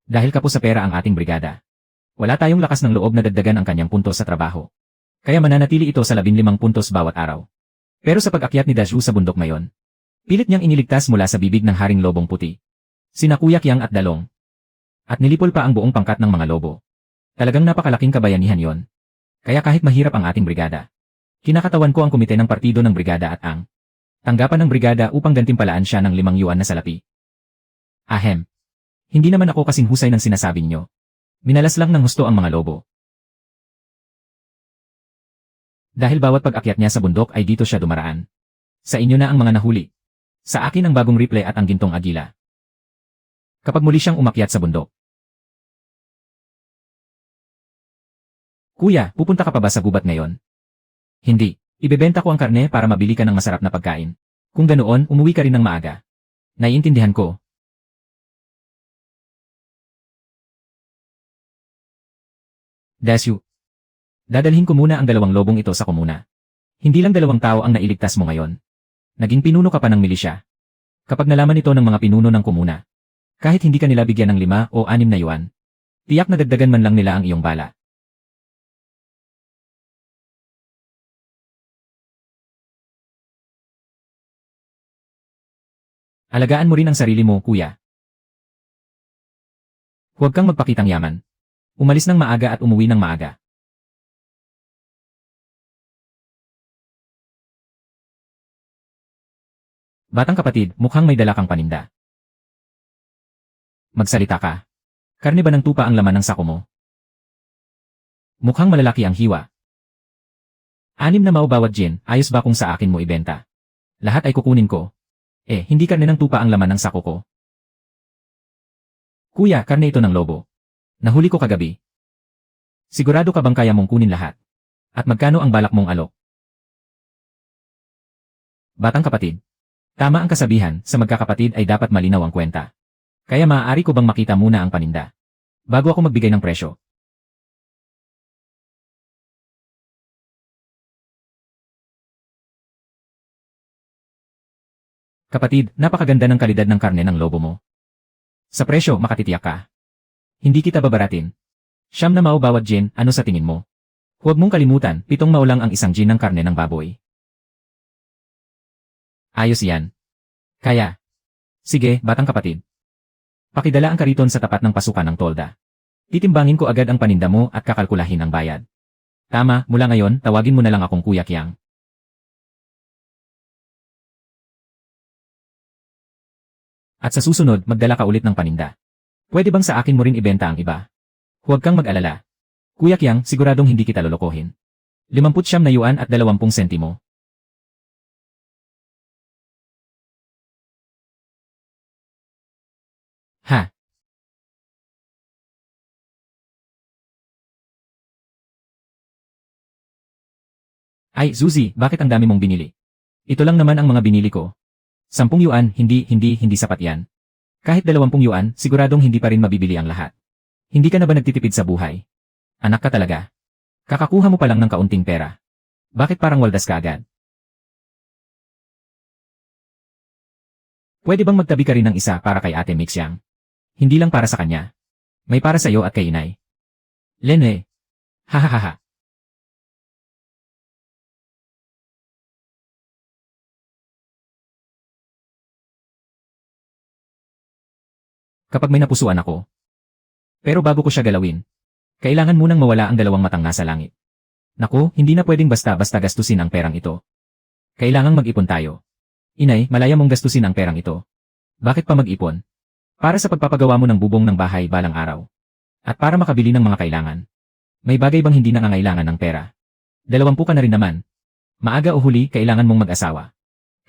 dahil kapos sa pera ang ating brigada, wala tayong lakas ng loob na dagdagan ang kanyang puntos sa trabaho. Kaya mananatili ito sa 15 puntos bawat araw. Pero sa pag-akyat ni Dashu sa bundok ngayon, pilit niyang iniligtas mula sa bibig ng Haring Lobong Puti sina Kuya Qiang at Dalong. At nilipol pa ang buong pangkat ng mga lobo. Talagang napakalaking kabayanihan yon. Kaya kahit mahirap ang ating brigada, kinakatawan ko ang komite ng partido ng brigada at ang tanggapan ng brigada upang gantimpalaan siya ng 5 yuan na salapi. Ahem. Hindi naman ako kasing husay ng sinasabi niyo. Minalas lang ng husto ang mga lobo. Dahil bawat pag-akyat niya sa bundok ay dito siya dumaraan. Sa inyo na ang mga nahuli. Sa akin ang bagong replay at ang gintong agila. Kapag muli siyang umakyat sa bundok. Kuya, pupunta ka pa ba sa gubat ngayon? Hindi. Ibebenta ko ang karne para mabili ka ng masarap na pagkain. Kung ganoon, umuwi ka rin ng maaga. Naiintindihan ko. Dasyu. Dadalhin ko muna ang 2 lobong ito sa komuna. Hindi lang 2 tao ang nailigtas mo ngayon. Naging pinuno ka pa ng milisya. Kapag nalaman ito ng mga pinuno ng komuna, kahit hindi ka nila bigyan ng 5 o 6 na yuan, tiyak na dagdagan man lang nila ang iyong bala. Alagaan mo rin ang sarili mo, kuya. Huwag kang magpakitang yaman. Umalis ng maaga at umuwi ng maaga. Batang kapatid, mukhang may dala kang paninda. Magsalita ka. Karne ba ng tupa ang laman ng sako mo? Mukhang malalaki ang hiwa. 6 na mao bawat gin, ayos ba kung sa akin mo ibenta? Lahat ay kukunin ko. Hindi karne ng tupa ang laman ng sako ko. Kuya, karne ito ng lobo. Nahuli ko kagabi. Sigurado ka bang kaya mong kunin lahat? At magkano ang balak mong alok? Batang kapatid. Tama ang kasabihan, sa magkakapatid ay dapat malinaw ang kwenta. Kaya maaari ko bang makita muna ang paninda? Bago ako magbigay ng presyo. Kapatid, napakaganda ng kalidad ng karne ng lobo mo. Sa presyo, makatitiyak ka. Hindi kita babaratin. 9 na mao bawat gin, ano sa tingin mo? Huwag mong kalimutan, 7 mao lang ang isang gin ng karne ng baboy. Ayos yan. Kaya. Sige, batang kapatid. Pakidala ang kariton sa tapat ng pasukan ng tolda. Titimbangin ko agad ang paninda mo at kakalkulahin ang bayad. Tama, mula ngayon, tawagin mo na lang akong Kuya Kiang. At sa susunod, magdala ka ulit ng paninda. Pwede bang sa akin mo rin ibenta ang iba? Huwag kang mag-alala. Kuya Kiang, siguradong hindi kita lolokohin. 59 na yuan at 20 sentimo. Ha? Ay, Zuzi, bakit ang dami mong binili? Ito lang naman ang mga binili ko. 10 yuan, hindi sapat yan. Kahit 20 yuan, siguradong hindi pa rin mabibili ang lahat. Hindi ka na ba nagtitipid sa buhay? Anak ka talaga. Kakakuha mo pa lang ng kaunting pera. Bakit parang waldas ka agad? Pwede bang magtabi ka rin ng isa para kay Ate Mixiang? Hindi lang para sa kanya. May para sa iyo at kay inay. Lene. Hahaha. Kapag may napusuan ako. Pero bago ko siya galawin, kailangan munang mawala ang 2 matang nasa langit. Naku, hindi na pwedeng basta-basta gastusin ang perang ito. Kailangang mag-ipon tayo. Inay, malaya mong gastusin ang perang ito. Bakit pa mag-ipon? Para sa pagpapagawa mo ng bubong ng bahay balang araw. At para makabili ng mga kailangan. May bagay bang hindi nangangailangan ng pera? 20 ka na rin naman. Maaga o huli, kailangan mong mag-asawa.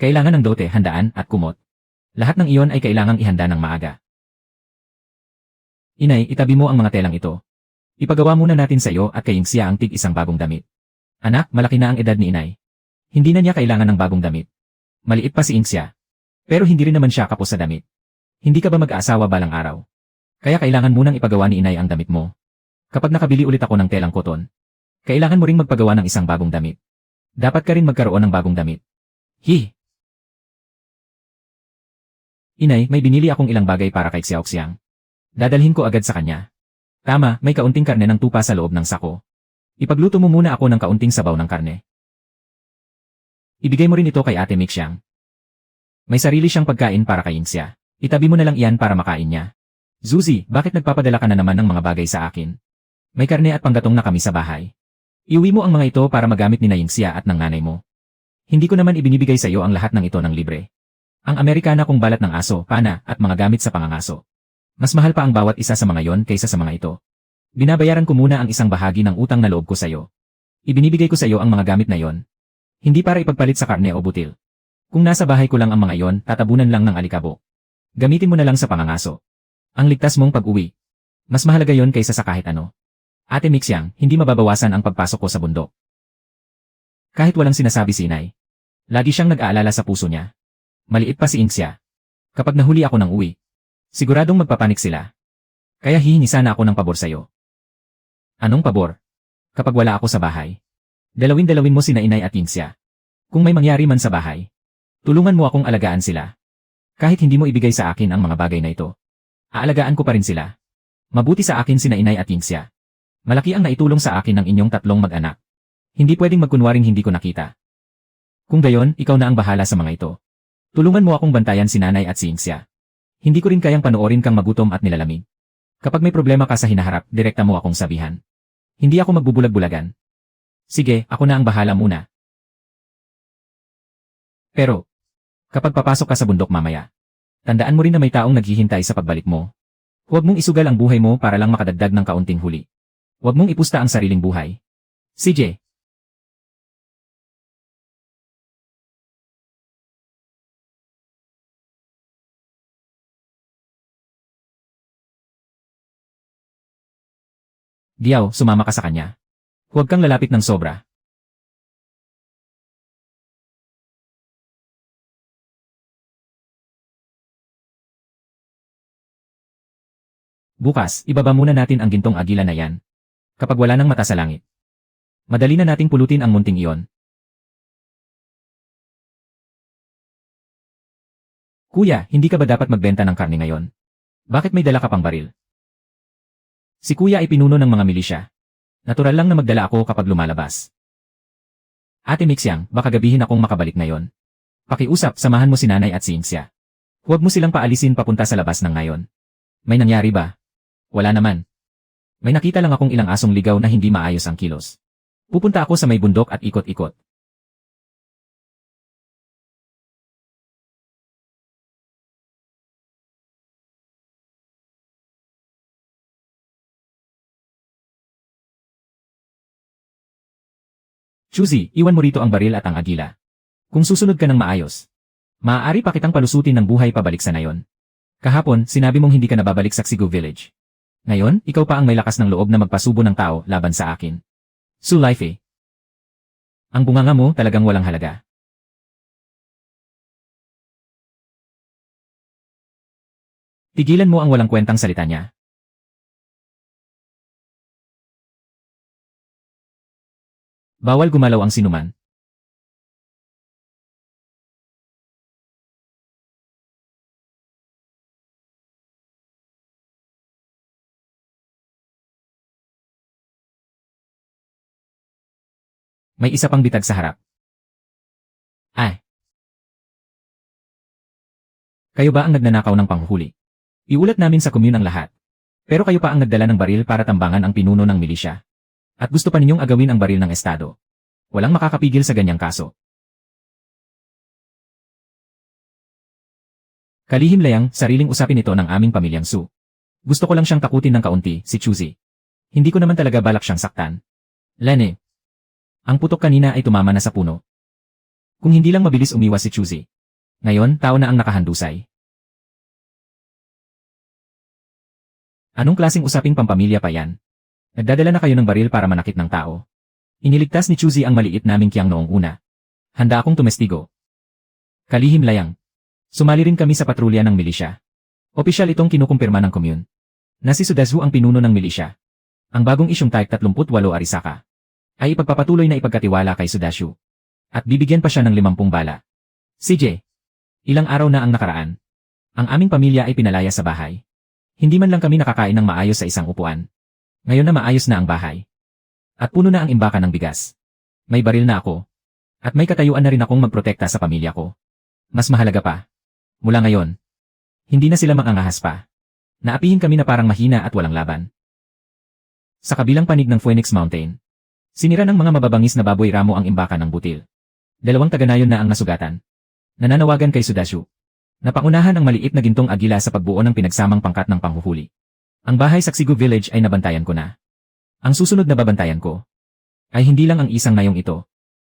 Kailangan ng dote, handaan, at kumot. Lahat ng iyon ay kailangang ihanda ng maaga. Inay, itabi mo ang mga telang ito. Ipagawa muna natin sa iyo at kay Yingxia ang tig-isang bagong damit. Anak, malaki na ang edad ni inay. Hindi na niya kailangan ng bagong damit. Maliit pa si Yingxia. Pero hindi rin naman siya kapos sa damit. Hindi ka ba mag-aasawa balang araw? Kaya kailangan munang ipagawa ni inay ang damit mo. Kapag nakabili ulit ako ng telang koton, kailangan mo ring magpagawa ng isang bagong damit. Dapat ka rin magkaroon ng bagong damit. Hi! Inay, may binili akong ilang bagay para kay Xiaoxiang. Dadalhin ko agad sa kanya. Tama, may kaunting karne ng tupa sa loob ng sako. Ipagluto mo muna ako ng kaunting sabaw ng karne. Ibigay mo rin ito kay Ate Mixiang. May sarili siyang pagkain para kay Yingxia. Itabi mo na lang iyan para makain niya. Zuzi, bakit nagpapadala ka na naman ng mga bagay sa akin? May karne at panggatong na kami sa bahay. Iuwi mo ang mga ito para magamit ni Yingxia at ng nanay mo. Hindi ko naman ibinibigay sa iyo ang lahat ng ito ng libre. Ang Amerikana kong balat ng aso, pana, at mga gamit sa pangangaso. Mas mahal pa ang bawat isa sa mga yon kaysa sa mga ito. Binabayaran ko muna ang isang bahagi ng utang na loob ko sa'yo. Ibinibigay ko sa'yo ang mga gamit na yon. Hindi para ipagpalit sa karne o butil. Kung nasa bahay ko lang ang mga yon, tatabunan lang ng alikabok. Gamitin mo na lang sa pangangaso. Ang ligtas mong pag-uwi. Mas mahalaga yon kaysa sa kahit ano. Ate Mixiang, hindi mababawasan ang pagpasok ko sa bundok. Kahit walang sinasabi si inay. Lagi siyang nag-aalala sa puso niya. Maliit pa si Inxia. Kapag nahuli ako ng uwi, siguradong magpapanik sila. Kaya hihingi sana ako ng pabor sa'yo. Anong pabor? Kapag wala ako sa bahay, dalawin mo sina inay at Inxia. Kung may mangyari man sa bahay, tulungan mo akong alagaan sila. Kahit hindi mo ibigay sa akin ang mga bagay na ito, aalagaan ko pa rin sila. Mabuti sa akin sina inay at Inxia. Malaki ang naitulong sa akin ng inyong tatlong mag-anak. Hindi pwedeng magkunwaring hindi ko nakita. Kung gayon, ikaw na ang bahala sa mga ito. Tulungan mo akong bantayan si nanay at si Inxia. Hindi ko rin kayang panoorin kang magutom at nilalamig. Kapag may problema ka sa hinaharap, direkta mo akong sabihan. Hindi ako magbubulag-bulagan. Sige, ako na ang bahala muna. Pero, kapag papasok ka sa bundok mamaya, tandaan mo rin na may taong naghihintay sa pagbalik mo. Huwag mong isugal ang buhay mo para lang makadagdag ng kaunting huli. Huwag mong ipusta ang sariling buhay. CJ. Diaw, sumama ka sa kanya. Huwag kang lalapit ng sobra. Bukas, ibaba muna natin ang gintong agila na yan. Kapag wala nang mata sa langit. Madali na nating pulutin ang munting iyon. Kuya, hindi ka ba dapat magbenta ng karne ngayon? Bakit may dala ka pang baril? Si kuya ay pinuno ng mga milisya. Natural lang na magdala ako kapag lumalabas. Ate Mixiang, baka gabihin akong makabalik ngayon. Pakiusap, samahan mo si nanay at si Inxia. Huwag mo silang paalisin papunta sa labas ng ngayon. May nangyari ba? Wala naman. May nakita lang akong ilang asong ligaw na hindi maayos ang kilos. Pupunta ako sa may bundok at ikot-ikot. Chuzi, iwan mo rito ang baril at ang agila. Kung susunod ka ng maayos, maaari pa kitang palusutin ng buhay pabalik sa nayon. Kahapon, sinabi mong hindi ka nababalik sa Xigu Village. Ngayon, ikaw pa ang may lakas ng loob na magpasubo ng tao laban sa akin. Su Lifei. Ang bunganga mo talagang walang halaga. Tigilan mo ang walang kwentang salita niya. Bawal gumalaw ang sinuman. May isa pang bitag sa harap. Ay! Kayo ba ang nagnanakaw ng panghuhuli? Iulat namin sa commune ang lahat. Pero kayo pa ang nagdala ng baril para tambangan ang pinuno ng milisya. At gusto pa ninyong agawin ang baril ng estado. Walang makakapigil sa ganyang kaso. Kalihim layang, sariling usapin ito ng aming pamilyang Su. Gusto ko lang siyang takutin ng kaunti, si Chuzi. Hindi ko naman talaga balak siyang saktan. Lene. Ang putok kanina ay tumama na sa puno. Kung hindi lang mabilis umiwas si Chuzi. Ngayon, tao na ang nakahandusay. Anong klaseng usaping pampamilya pa yan? Nagdadala na kayo ng baril para manakit ng tao. Iniligtas ni Chuzi ang maliit naming kiyang noong una. Handa akong tumestigo. Kalihim layang. Sumali rin kami sa patrulya ng milisya. Opisyal itong kinukumpirma ng commune. Na si Sudazu ang pinuno ng milisya. Ang bagong isyong Type 38 Arisaka ay ipagpapatuloy na ipagkatiwala kay Sudazu. At bibigyan pa siya ng 50 bala. CJ. Ilang araw na ang nakaraan. Ang aming pamilya ay pinalaya sa bahay. Hindi man lang kami nakakain ng maayos sa isang upuan. Ngayon na maayos na ang bahay. At puno na ang imbaka ng bigas. May baril na ako. At may katayuan na rin akong magprotekta sa pamilya ko. Mas mahalaga pa. Mula ngayon, hindi na sila makangahas pa. Naapihin kami na parang mahina at walang laban. Sa kabilang panig ng Phoenix Mountain, sinira ng mga mababangis na baboy ramo ang imbaka ng butil. 2 taga-nayon na ang nasugatan. Nananawagan kay Sudazu. Napangunahan ang maliit na gintong agila sa pagbuo ng pinagsamang pangkat ng panghuhuli. Ang bahay sa Xigu Village ay nabantayan ko na. Ang susunod na babantayan ko ay hindi lang ang isang nayong ito,